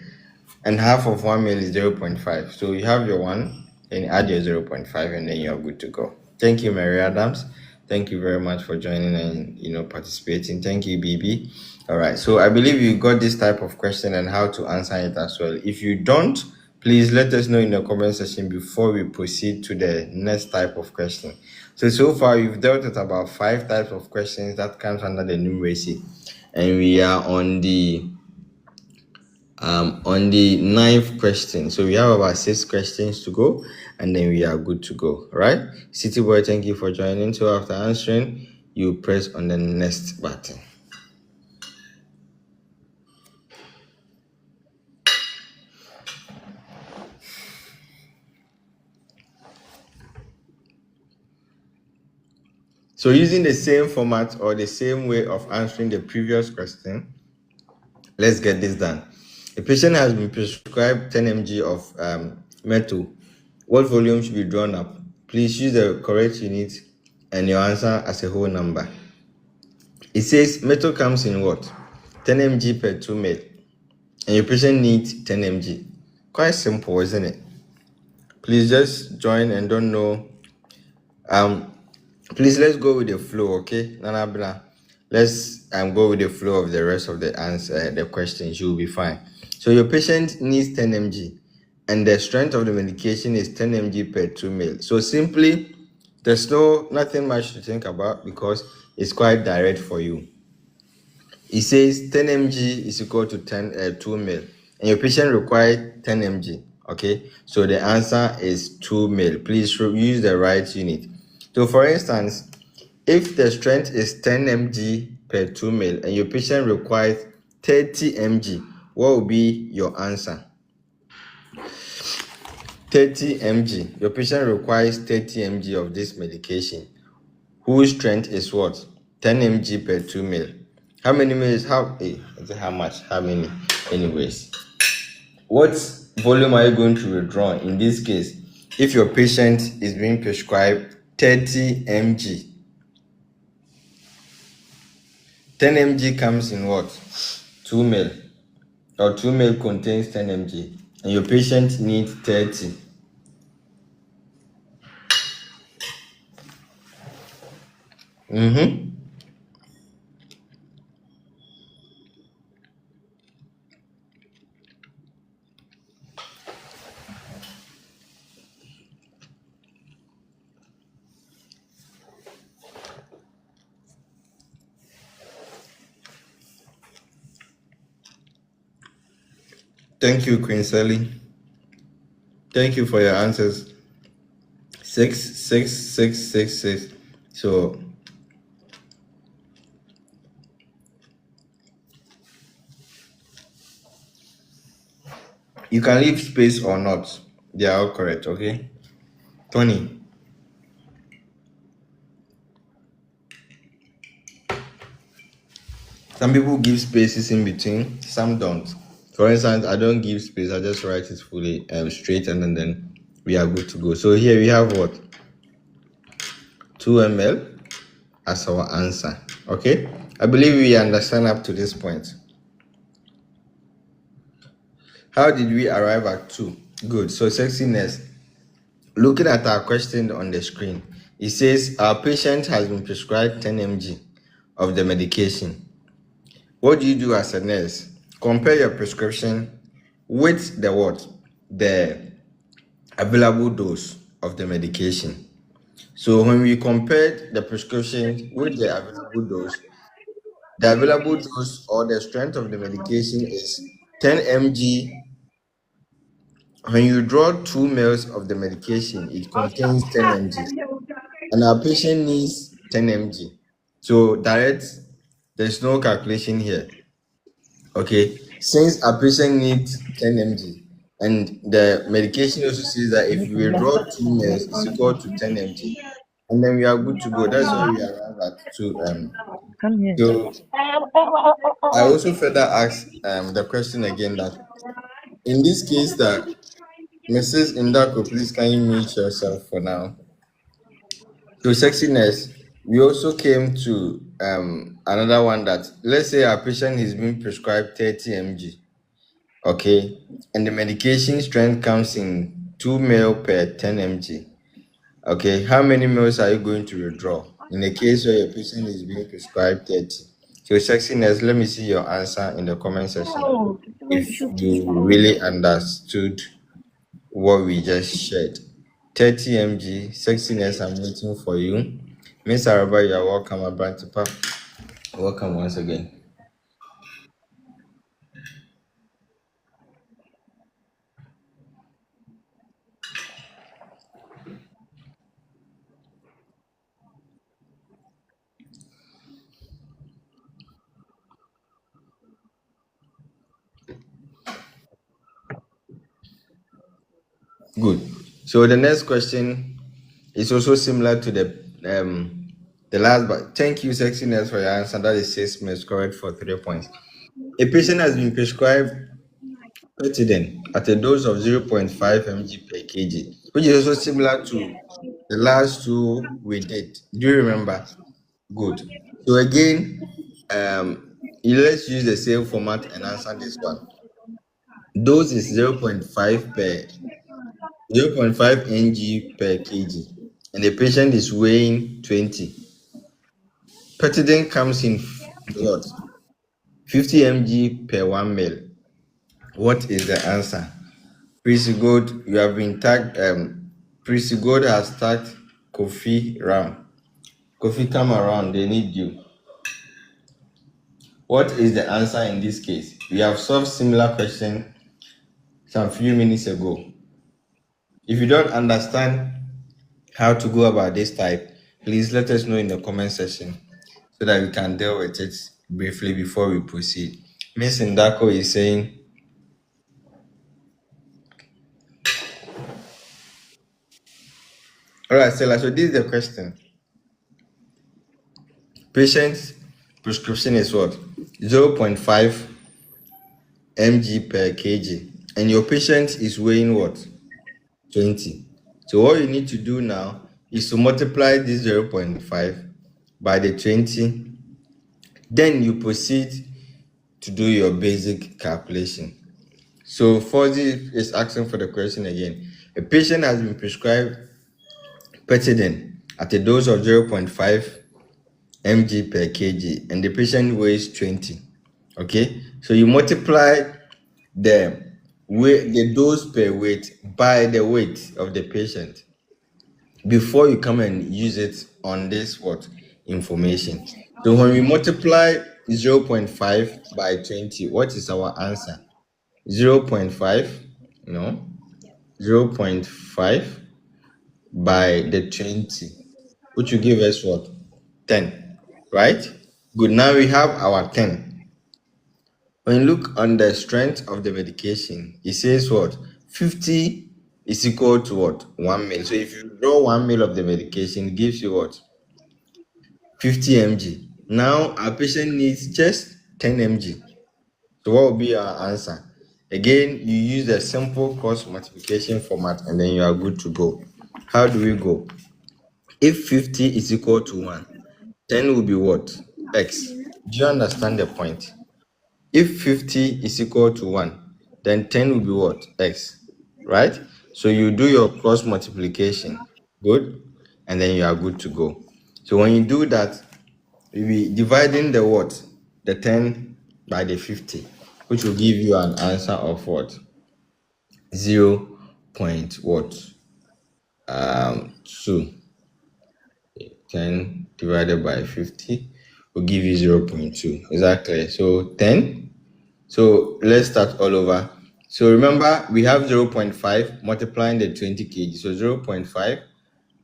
And half of 1 mil is 0.5. So you have your 1, then you add your 0.5, and then you're good to go. Thank you, Mary Adams. Thank you very much for joining and participating. Thank you, BB. All right. So I believe you got this type of question and how to answer it as well. If you don't, please let us know in the comment section before we proceed to the next type of question. So far you've dealt with about 5 types of questions that comes under the numeracy, and we are on the 9th question. So we have about 6 questions to go, and then we are good to go. All right, City Boy, thank you for joining. So after answering, you press on the next button. So using the same format or the same way of answering the previous question, let's get this done. A patient has been prescribed 10 mg of metal. What volume should be drawn up? Please use the correct unit and your answer as a whole number. It says metal comes in what? 10 mg per 2 ml. And your patient needs 10 mg. Quite simple, isn't it? Please just join and don't know. Please let's go with the flow, okay? Nana Bla. Let's go with the flow of the rest of the answer, the questions. You'll be fine. So your patient needs 10 mg, and the strength of the medication is 10 mg per 2 ml. So simply, there's nothing much to think about because it's quite direct for you. It says 10 mg is equal to 2 ml, and your patient requires 10 mg. Okay, so the answer is 2 ml. Please use the right unit. So for instance, if the strength is 10 mg per 2 ml and your patient requires 30 mg, what will be your answer? 30 mg. Your patient requires 30 mg of this medication, whose strength is what? 10 mg per 2 ml. How many ml? How much? How many? Anyways, what volume are you going to withdraw in this case if your patient is being prescribed 30 mg? 10 mg comes in what? 2 ml, or 2 ml contains 10 mg, and your patient needs 30. Thank you, Queen Sally. Thank you for your answers. 6, 6, 6, 6, 6. So you can leave space or not. They are all correct, okay? Tony. Some people give spaces in between, some don't. For instance, I don't give space, I just write it fully straight, and then we are good to go. So here we have what? 2 ml as our answer. Okay, I believe we understand up to this point. How did we arrive at 2? Good. So sexiness, looking at our question on the screen, it says our patient has been prescribed 10 mg of the medication. What do you do as a nurse? Compare your prescription with the what? The available dose of the medication. So when we compared the prescription with the available dose or the strength of the medication is 10 mg. When you draw 2 ml of the medication, it contains 10 mg, and our patient needs 10 mg. So there's no calculation here. Okay, since our patient needs 10 mg, And the medication also says that if you withdraw 2 ml, it's equal to 10 mg. And then we are good to go. That's why we arrive at 2. Come here. So I also further ask the question again that in this case that Mrs. Indako, please can you mute yourself for now? So sexiness, we also came to another one that let's say our patient is being prescribed 30 mg, okay, and the medication strength comes in 2 ml per 10 mg. Okay, how many mils are you going to withdraw in the case where your patient is being prescribed 30? So sexiness, let me see your answer in the comment section if you really understood what we just shared. 30 mg, sexiness, I'm waiting for you. Miss Araba, you're welcome. Abrantipa, welcome once again. Good. So the next question is also similar to the last, but thank you, sexiness, for your answer. That is 6 minutes, correct for 3 points. A patient has been prescribed Petidin at a dose of 0.5 mg per kg, which is also similar to the last two we did. Do you remember? Good. So again, let's use the same format and answer this one. Dose is 0.5 mg per kg, and the patient is weighing 20. Petidin comes in what? 50 mg per 1 ml. What is the answer? Prisigold, you have been tagged. Prisigold has tagged Kofi Ram. Kofi, come around. They need you. What is the answer in this case? We have solved similar question some few minutes ago. If you don't understand how to go about this type, please let us know in the comment section so that we can deal with it briefly before we proceed. Miss Ndako is saying, all right, Stella, so this is the question. Patient's prescription is what? 0.5 mg per kg. And your patient is weighing what? 20. So what you need to do now is to multiply this 0.5 by the 20. Then you proceed to do your basic calculation. So Fozzy is asking for the question again. A patient has been prescribed Petidin at a dose of 0.5 mg per kg and the patient weighs 20. Okay, so you multiply the dose per weight by the weight of the patient before you come and use it on this information. So when we multiply 0.5 by 20, what is our answer? 0.5, no, 0.5 by the 20, which will give us what? 10, right? Good, now we have our 10. When you look on the strength of the medication, it says what? 50 is equal to what? 1 ml. So if you draw 1 ml of the medication, it gives you what? 50 mg. Now our patient needs just 10 mg. So what will be our answer? Again, you use the simple cross multiplication format and then you are good to go. How do we go? If 50 is equal to 1, 10 will be what? X. Do you understand the point? If 50 is equal to 1, then 10 will be what? X, right? So you do your cross multiplication, good, and then you are good to go. So when you do that, you'll be dividing the what? The 10 by the 50, which will give you an answer of what? 0. What? 2. 10 divided by 50 will give you 0.2. Is that clear? So 10. So let's start all over. So remember, we have 0.5 multiplying the 20 kg. So 0.5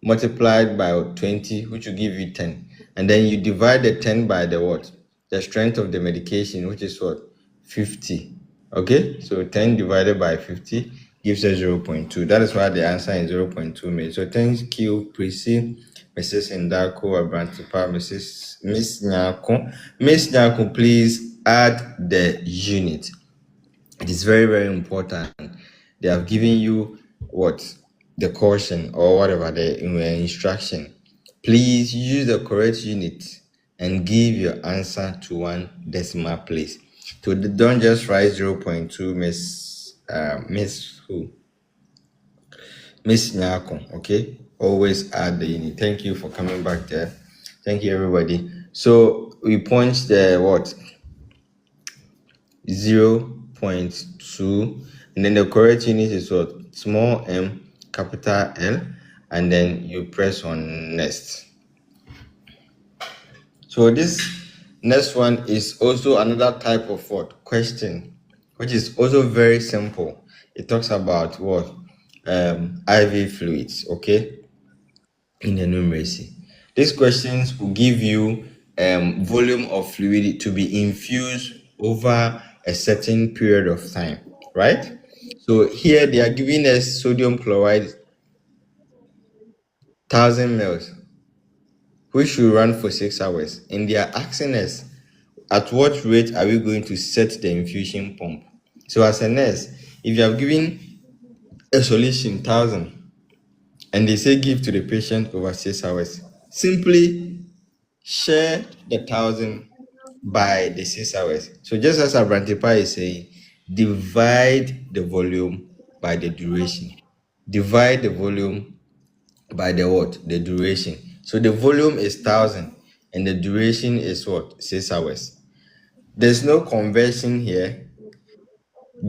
multiplied by 20, which will give you 10. And then you divide the 10 by the what? The strength of the medication, which is what? 50. Okay, so 10 divided by 50 gives us 0.2. That is why the answer is 0.2 mil. So thank you, Prissy, Mrs. Ndako, Abrantipa, Miss Nyako. Miss Nyako, please add the unit. It is very, very important. They have given you what? The caution or whatever, the instruction. Please use the correct unit and give your answer to one decimal place. So don't just write 0.2, Miss who? Miss Nyako, okay? Always add the unit. Thank you for coming back there. Thank you, everybody. So we punch the what? 0.2, and then the correct unit is what? Small m, capital L, and then you press on next. So this next one is also another type of what? Question, which is also very simple. It talks about what? IV fluids, okay? In the numeracy. These questions will give you volume of fluid to be infused over a certain period of time, right? So here they are giving us sodium chloride 1000 mils, which should run for 6 hours, and they are asking us at what rate are we going to set the infusion pump. So as a nurse, if you have given a solution 1000 and they say give to the patient over 6 hours, simply share the 1000 by the 6 hours. So just as Abrantipa is saying, divide the volume by the duration. Divide the volume by the what? The duration. So the volume is 1000 and the duration is what? 6 hours. There's no conversion here.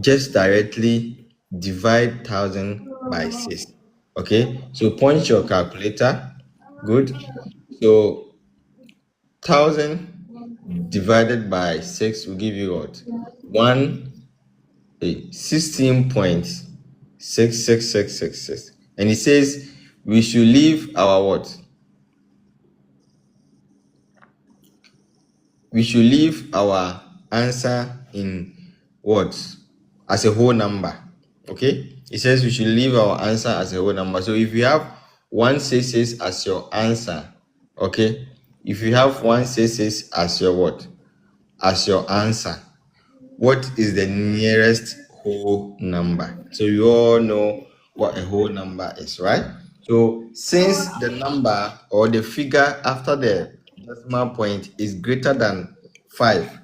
Just directly divide 1000 by 6. Okay, so punch your calculator. Good. So 1000 divided by 6 will give you what? 16.66666. And it says we should leave our what? We should leave our answer in what? As a whole number. Okay? It says we should leave our answer as a whole number. So if you have 166 as your answer, okay? If you have 166 as your what? As your answer, what is the nearest whole number? So you all know what a whole number is, right? So since the number or the figure after the decimal point is greater than 5,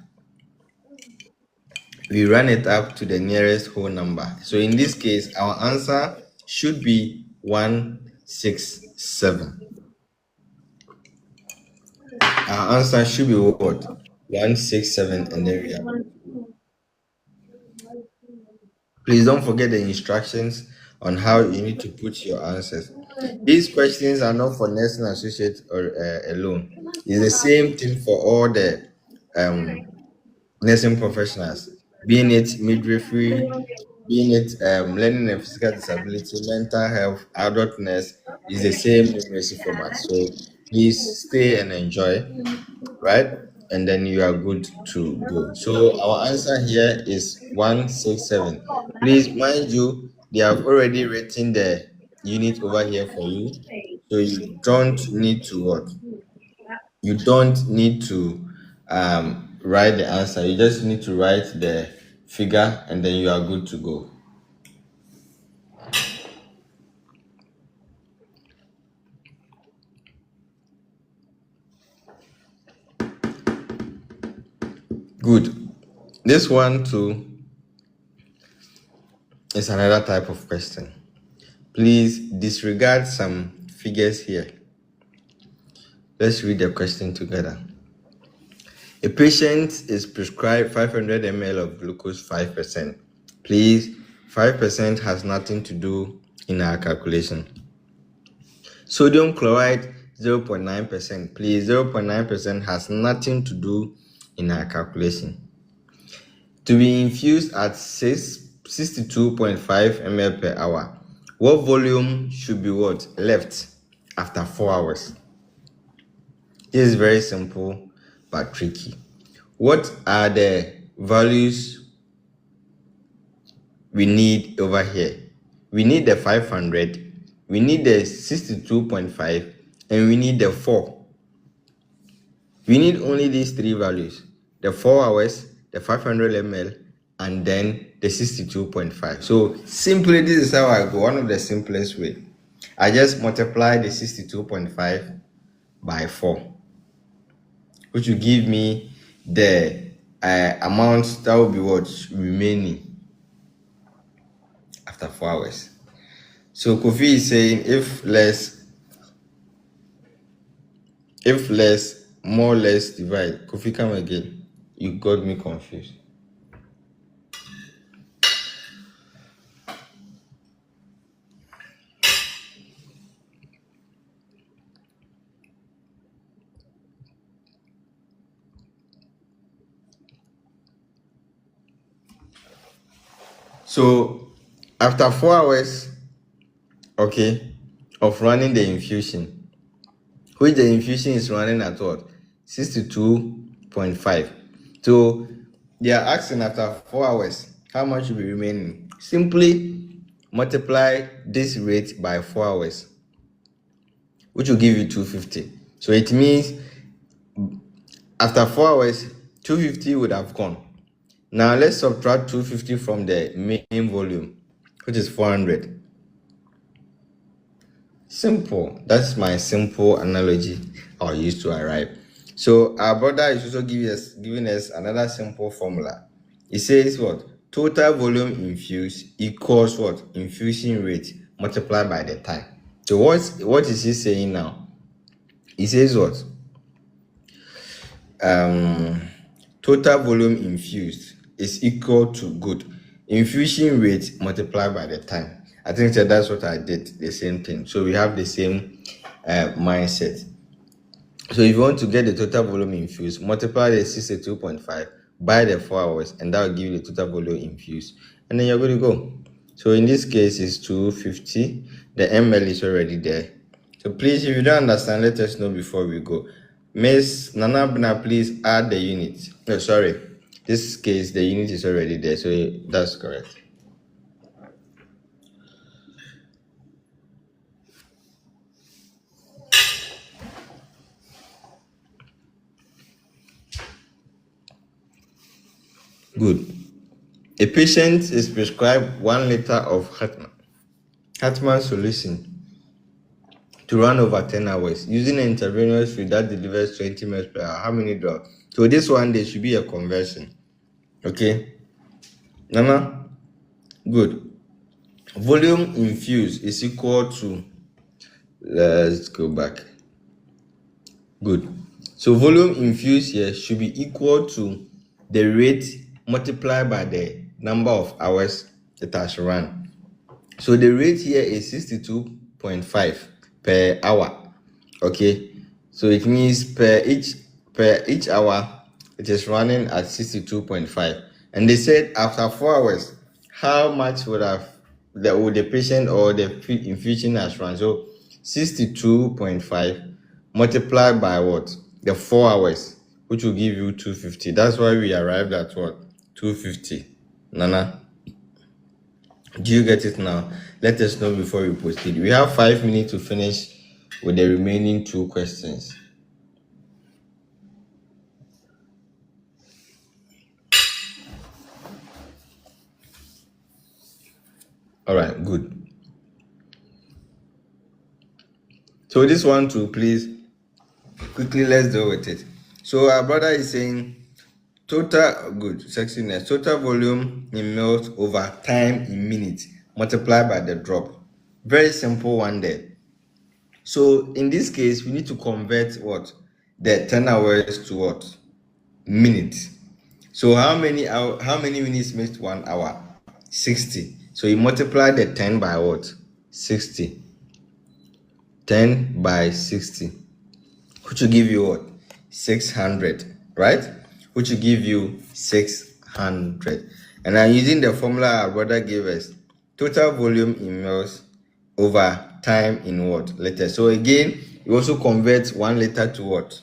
we run it up to the nearest whole number. So in this case, our answer should be 167. Our answer should be what? 167, and then we are. Please don't forget the instructions on how you need to put your answers. These questions are not for nursing associate or alone. It's the same thing for all the nursing professionals, being it midwifery, being it learning and physical disability, mental health, adult nurse, is the same numeracy format. So please stay and enjoy, right? And then you are good to go. So our answer here is 167. Please, mind you, they have already written the unit over here for you. So you don't need to what? You don't need to write the answer. You just need to write the figure and then you are good to go. Good. This one too is another type of question. Please disregard some figures here. Let's read the question together. A patient is prescribed 500 ml of glucose 5%. Please, 5% has nothing to do in our calculation. Sodium chloride 0.9%. Please, 0.9% has nothing to do in our calculation. To be infused at 62.5 ml per hour, what volume should be what? Left after 4 hours? This is very simple but tricky. What are the values we need over here? we need the 500, we need the 62.5, and we need the 4. We need only these three values: the 4 hours, the 500 ml, and then the 62.5. So simply, this is how I go. One of the simplest way. I just multiply the 62.5 by 4, which will give me the amount that will be what remaining after 4 hours. So Kofi is saying if less, more, less, divide. Kofi, come again. You got me confused. So after 4 hours, okay, of running the infusion, which the infusion is running at what? 62.5. So they are asking after 4 hours, how much will be remaining? Simply multiply this rate by 4 hours, which will give you 250. So it means after 4 hours, 250 would have gone. Now let's subtract 250 from the main volume, which is 400. Simple. That's my simple analogy I'll use to arrive. So our brother is also giving us another simple formula. It says what? Total volume infused equals what? Infusion rate multiplied by the time. So what is he saying now? He says what? Total volume infused is equal to good infusion rate multiplied by the time. I think that's what I did, the same thing. So we have the same mindset. So if you want to get the total volume infused, multiply the 62.5 by the 4 hours, and that will give you the total volume infused, and then you're going to go. So in this case, it's 250. The ml is already there. So please, if you don't understand, let us know before we go. Miss Nanabna, please add the unit. No, sorry. This case, the unit is already there, so that's correct. Good. A patient is prescribed 1 liter of Hartmann solution to run over 10 hours using an intravenous fluid that delivers 20 ml per hour. How many drugs? So this one, there should be a conversion. Okay. Nana? Good. Volume infused is equal to, let's go back. Good. So volume infused here should be equal to the rate multiplied by the number of hours it has run. So the rate here is 62.5 per hour. Okay. So it means per each hour it is running at 62.5. And they said after 4 hours, how much would the patient or the infusion has run? So 62.5 multiplied by what? The 4 hours, which will give you 250. That's why we arrived at what? 250. Nana, do you get it now? Let us know before we proceed. We have 5 minutes to finish with the remaining 2 questions. All right, good. So this one too, please, quickly, let's deal with it. So our brother is saying total, good, sexiness, total volume in mils over time in minutes multiplied by the drop. Very simple one there. So in this case, we need to convert what? The 10 hours to what? Minutes. So how many minutes makes 1 hour? 60. So you multiply the 10 by what? 60. 10 by 60. Which will give you what? 600, right? Which will give you 600. And I'm using the formula our brother gave us. Total volume in mils over time in what? Liters. So again, you also convert 1 liter to what?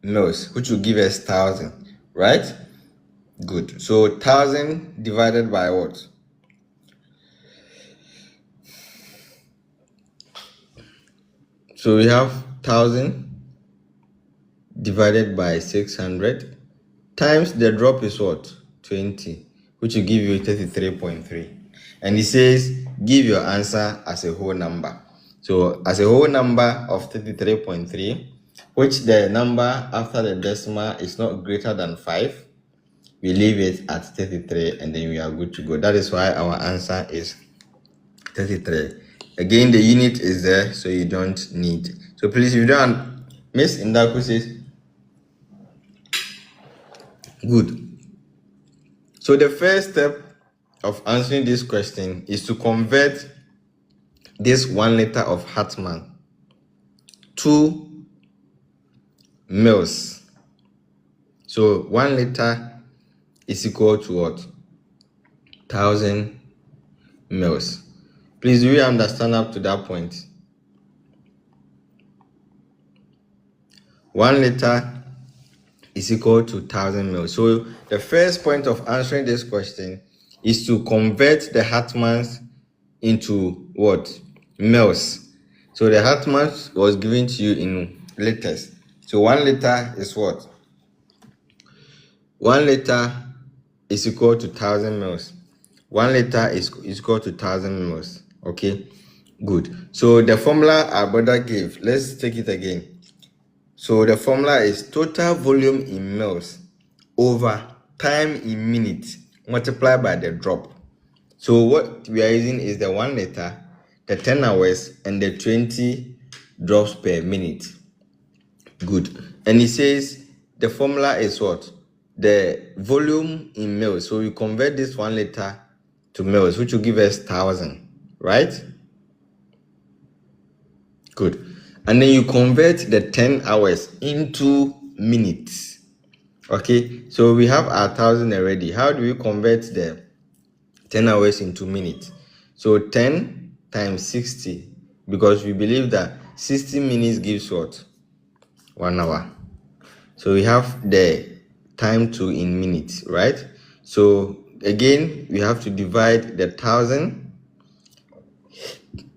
Mils, which will give us 1,000, right? Good. So 1,000 divided by what? So we have 1000 divided by 600 times the drop is what? 20, which will give you 33.3. And it says give your answer as a whole number. So as a whole number of 33.3, which the number after the decimal is not greater than 5, we leave it at 33 and then we are good to go. That is why our answer is 33. Again, the unit is there, so you don't need. So please, if you don't, Miss Indaku says, good. So the first step of answering this question is to convert this 1 liter of Hartmann to mils. So 1 liter is equal to what? 1000 mils. Please, do you understand up to that point? 1 liter is equal to 1000 mils. So the first point of answering this question is to convert the Hartmanns into what? Mils. So the Hartmanns was given to you in liters. So 1 liter is what? 1 liter is equal to 1000 mils. 1 liter is equal to 1000 mils. Okay, good. So the formula our brother gave, let's take it again. So the formula is total volume in mils over time in minutes multiplied by the drop. So what we are using is the 1 liter, the 10 hours, and the 20 drops per minute. Good. And it says the formula is what? The volume in mils. So we convert this 1 liter to mils, which will give us 1000, right? Good. And then you convert the 10 hours into minutes. Okay, so we have our 1000 already. How do we convert the 10 hours into minutes? So 10 times 60, because we believe that 60 minutes gives what? 1 hour. So we have the time to in minutes, right? So again, we have to divide the 1000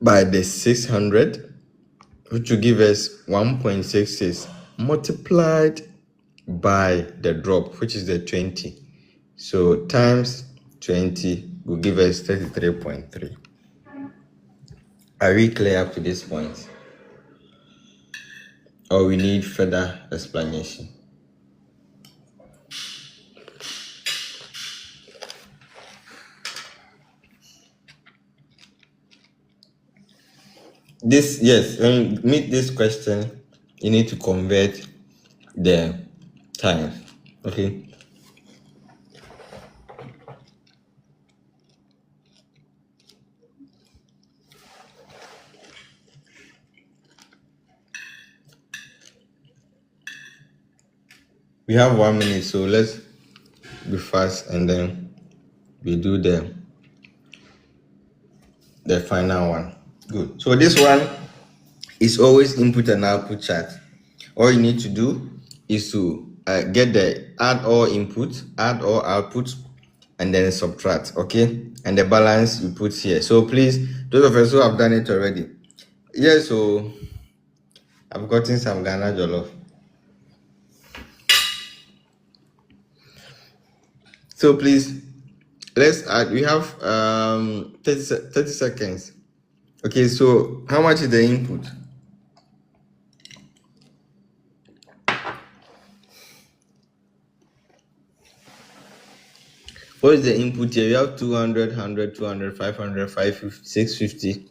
by the 600, which will give us 1.66 multiplied by the drop, which is the 20. So times 20 will give us 33.3. Are we clear up to this point? Or we need further explanation? This, yes, when you meet this question, you need to convert the time. Okay. We have 1 minute, so let's be fast and then we do the final one. Good. So this one is always input and output chart. All you need to do is to get the add all input, add all output, and then subtract. Okay, and the balance you put here. So please, those of us who have done it already, yes. So I've gotten some Ghana jollof. So please, let's add. We have 30 seconds. Okay, so how much is the input? What is the input here? We have 200, 100, 200, 500, 550, 650,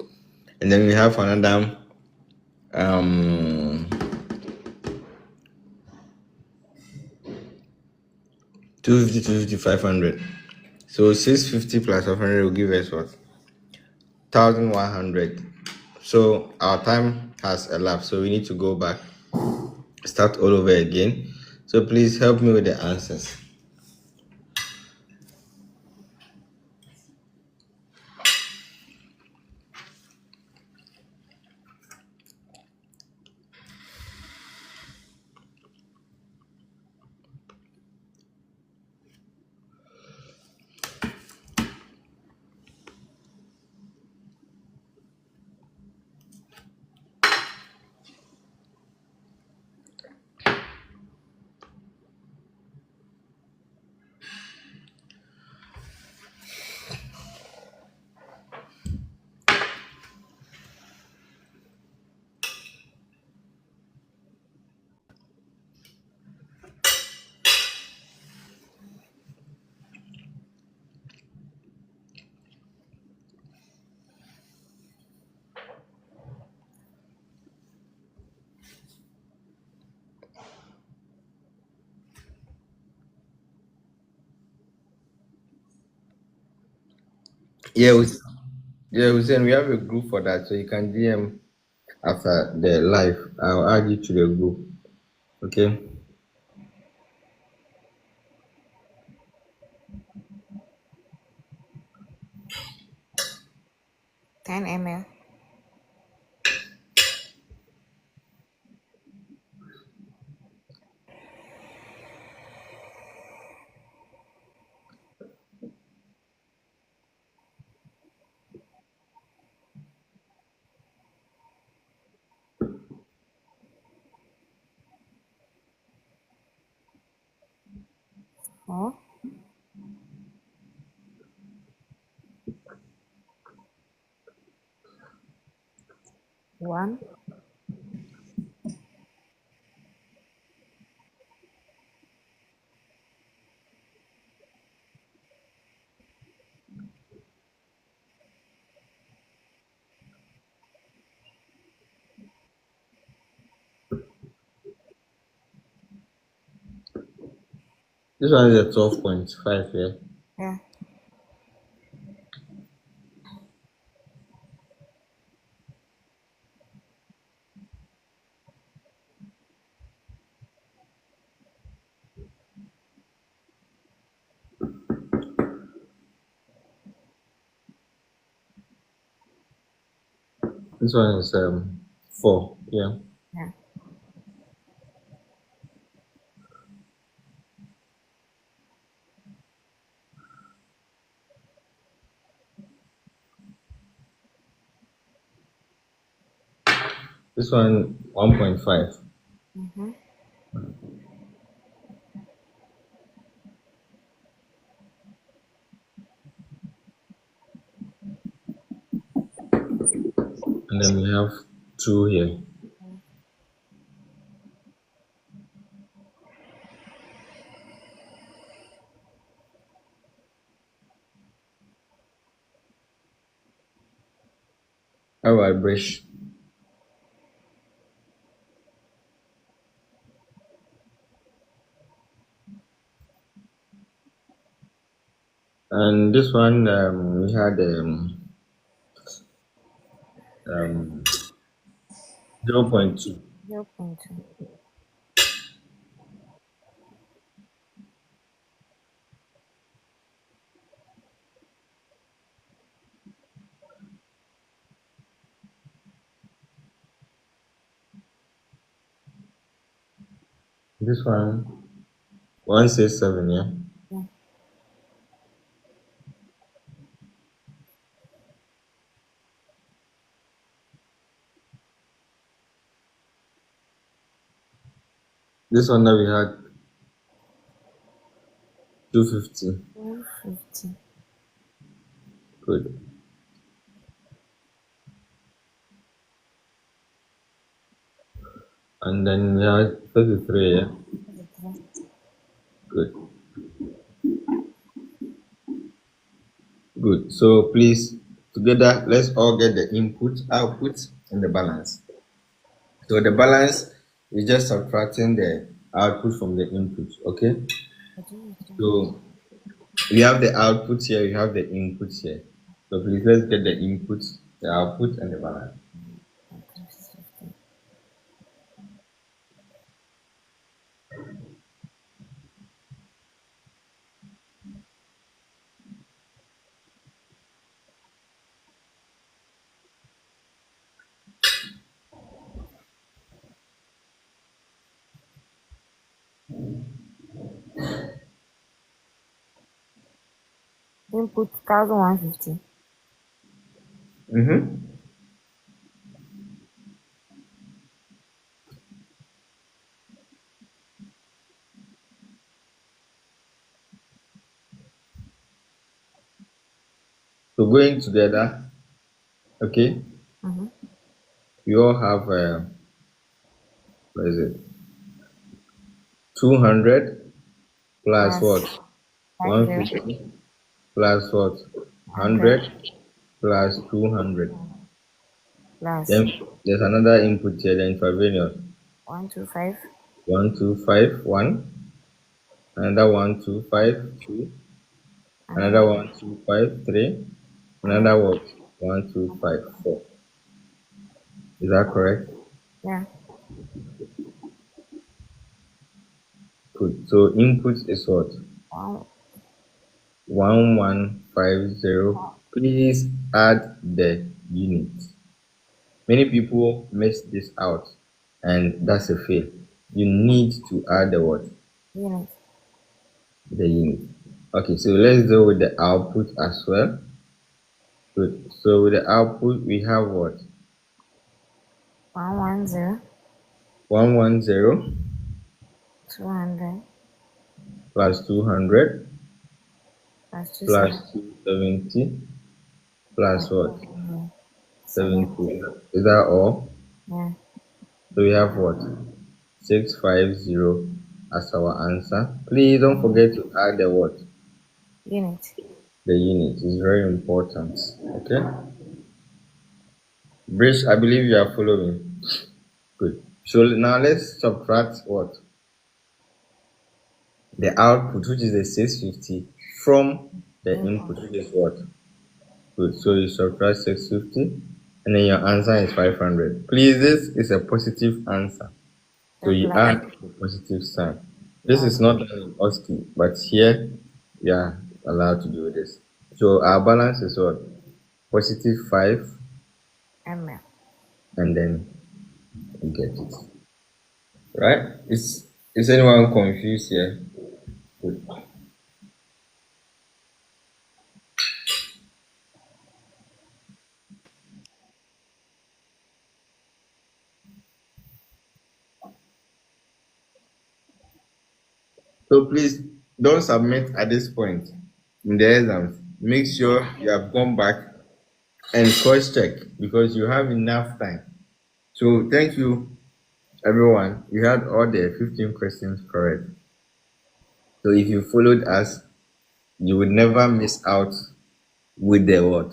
and then we have another 250, 250, 500. So 650 plus 500 will give us what? 1100. So our time has elapsed, so we need to go back, start all over again. So please help me with the answers. Yeah, Hussein, we have a group for that, so you can DM after the live. I'll add you to the group. Okay. 10 ml. Four. 1. This one is a 12.5, yeah. Yeah. This one is 4, yeah. Yeah. This one 1.5. Mm-hmm. And then we have 2 here. Alright, brush. And this one we had 0.2. 0.2. This one 167, yeah. Yeah. This one that we had 250. 250. Good. And then we had 33, yeah. 33. Good. Good. So please, together, let's all get the input, output, and the balance. So the balance is just subtracting the output from the input. Okay. So we have the output here, we have the input here. So please let's get the input, the output, and the balance. Input 1150. Mm-hmm. So going together, okay, Mm-hmm. we all have what is it? 200 plus Plus what? 50. 150 plus what? 100. 100 plus 200. Plus Then there's another input here, the intravenous. 125. 1251, another 1252, another Another 1253, another what? 1, 2, 5, 4. Is that correct? Yeah. Good. So input is what? One. 1150. Please add the unit. Many people miss this out, and that's a fail. You need to add the what? Unit. The unit. Okay, so let's go with the output as well. Good. So with the output, we have what? 110. 110 200. plus 200 Plus plus 270. 270 plus what? 70. 70. Is that all? Yeah. So we have what? 650 as our answer. Please don't forget to add the what? Unit. The unit is very important. Okay? Bridge, I believe you are following. Good. So now let's subtract what? The output, which is the 650, from the input, which is what? Good. So you subtract 650, and then your answer is 500. Please, this is a positive answer. So you add the positive sign. This is not an OSCE, but here we are allowed to do this. So our balance is what? Positive 5, ml. and then you get it. Right? Is anyone confused here? Good. So please don't submit at this point in the exams. Make sure you have gone back and cross check because you have enough time. So thank you, everyone. You had all the 15 questions correct. So if you followed us, you would never miss out with the what?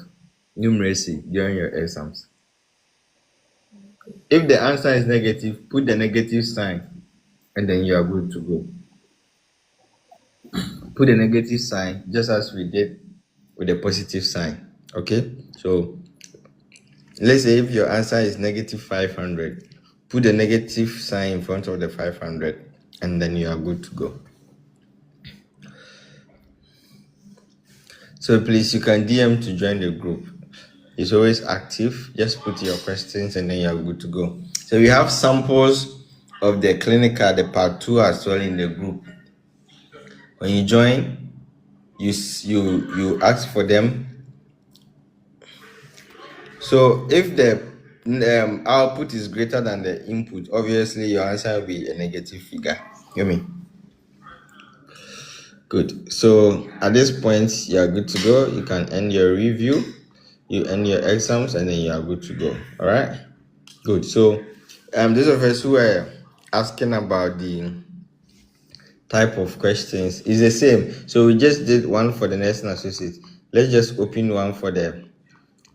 Numeracy during your exams. If the answer is negative, put the negative sign and then you are good to go. Put a negative sign just as we did with the positive sign. Okay? So let's say if your answer is negative 500, put the negative sign in front of the 500 and then you are good to go. So please, you can DM to join the group. It's always active. Just put your questions and then you are good to go. So we have samples of the clinical, the part 2 as well in the group. When you join, you ask for them. So if the output is greater than the input, obviously your answer will be a negative figure. You mean? Good. So at this point, you are good to go. You can end your review, you end your exams, and then you are good to go. All right. Good. So those of us who are asking about the type of questions is the same. So we just did one for the nursing associate. Let's just open one for the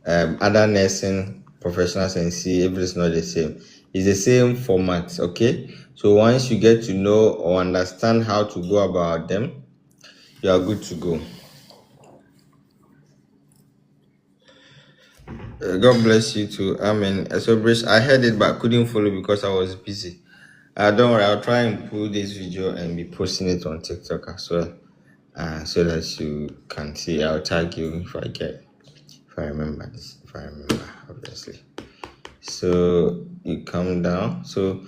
other nursing professionals and see if it's not the same. It's the same format. Okay. So once you get to know or understand how to go about them, you are good to go. God bless you too. Amen. So, Bruce, I heard it but couldn't follow because I was busy. Don't worry, I'll try and pull this video and be posting it on TikTok as well, so that you can see. I'll tag you if I remember this. If I remember, obviously. So you come down. So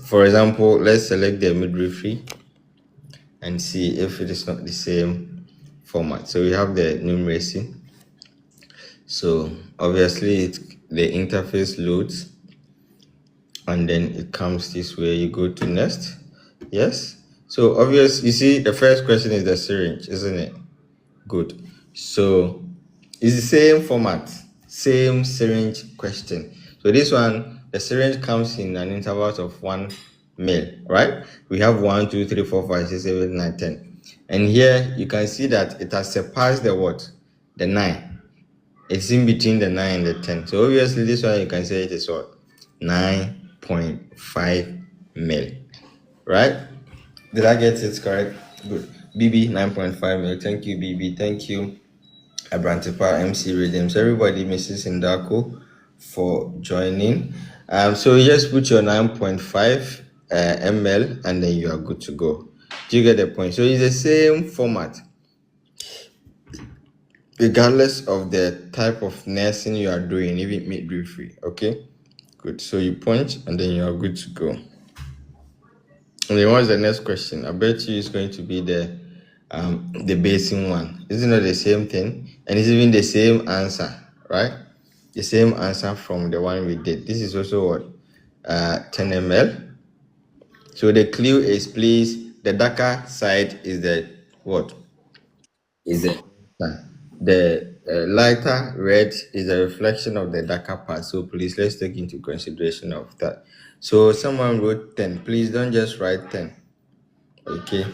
for example, let's select the midwifery and see if it is not the same format. So we have the numeracy. So obviously the interface loads and then it comes this way. You go to next. Yes. So obviously, you see the first question is the syringe, isn't it? Good. So it's the same format, same syringe question. So this one, the syringe comes in an interval of 1 ml, right? We have 1, 2, 3, 4, 5, 6, 7, 8, 9, 10. And here you can see that it has surpassed the what? The 9. It's in between the 9 and the 10. So obviously this one you can say it is what? 9.5 ml. Right? Did I get it correct? Good. BB 9.5 ml. Thank you, BB. Thank you. Abrantepa, MC Rhythms, everybody, Mrs. Indako, for joining. So you just put your 9.5 ml and then you are good to go. Do you get the point? So it's the same format, regardless of the type of nursing you are doing, even midwifery. Okay, good. So you punch and then you are good to go. And then what's the next question? I bet you it's going to be the basing one. Isn't it the same thing? And it's even the same answer, right? The same answer from the one we did. This is also what? 10 ml. So the clue is, please, the darker side is the what? Is the lighter red is a reflection of the darker part. So please, let's take into consideration of that. So someone wrote 10. Please don't just write 10. Okay.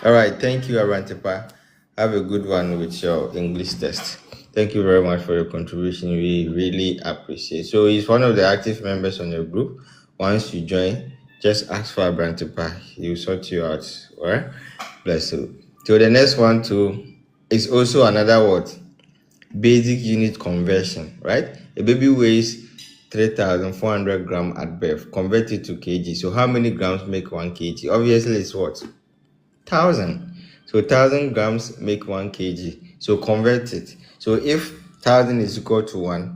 All right. Thank you, Arantepa. Have a good one with your English test. Thank you very much for your contribution. We really appreciate. So he's one of the active members on your group. Once you join, just ask for Arantepa. He'll sort you out. All right. Bless you. So the next one too is also another word. Basic unit conversion, right? A baby weighs 3,400 grams at birth. Convert it to kg. So how many grams make 1 kg? Obviously, it's what? 1,000. So 1,000 grams make 1 kg. So convert it. So if 1,000 is equal to 1,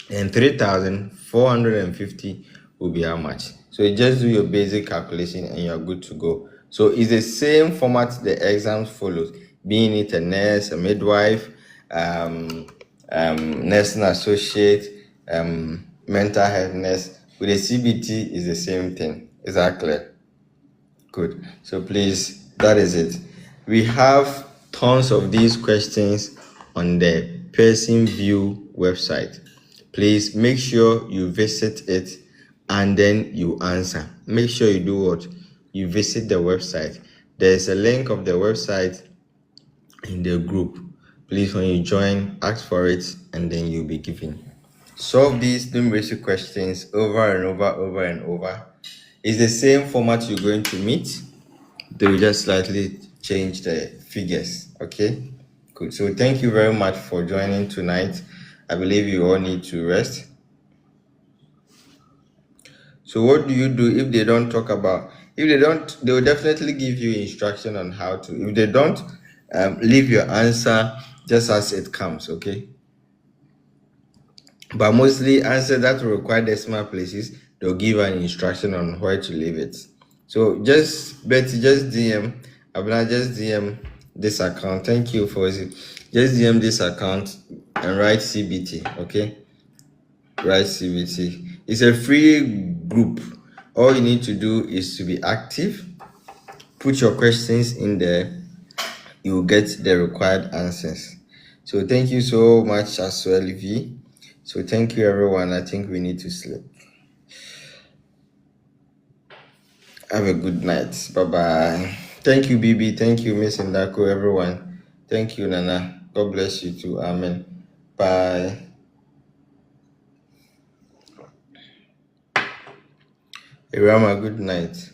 then 3,450 will be how much? So you just do your basic calculation and you're good to go. So it's the same format the exams follows, being it a nurse, a midwife, nursing associate, mental health nurse. With a CBT is the same thing. Is that clear? Good. So please, that is it. We have tons of these questions on the Person View website. Please make sure you visit it and then you answer. Make sure you do what? You visit the website. There's a link of the website in the group. Please, when you join, ask for it and then you'll be given. Solve these numeracy questions over and over. It's the same format you're going to meet. They will just slightly change the figures. Okay, good. So thank you very much for joining tonight. I believe you all need to rest. So what do you do if they don't talk about? If they don't, they will definitely give you instruction on how to. If they don't, leave your answer just as it comes. Okay. But mostly answer that will require decimal places, they'll give an instruction on where to leave it. So just Betty, just DM Abna, just DM this account. Thank you for it. Just DM this account and write CBT. Okay, write CBT. It's a free group. All you need to do is to be active. Put your questions in there. You will get the required answers. So thank you so much as well, V. So thank you, everyone. I think we need to sleep. Have a good night. Bye-bye. Thank you, BB. Thank you, Miss Indako, everyone. Thank you, Nana. God bless you too. Amen. Bye. Irama, good night.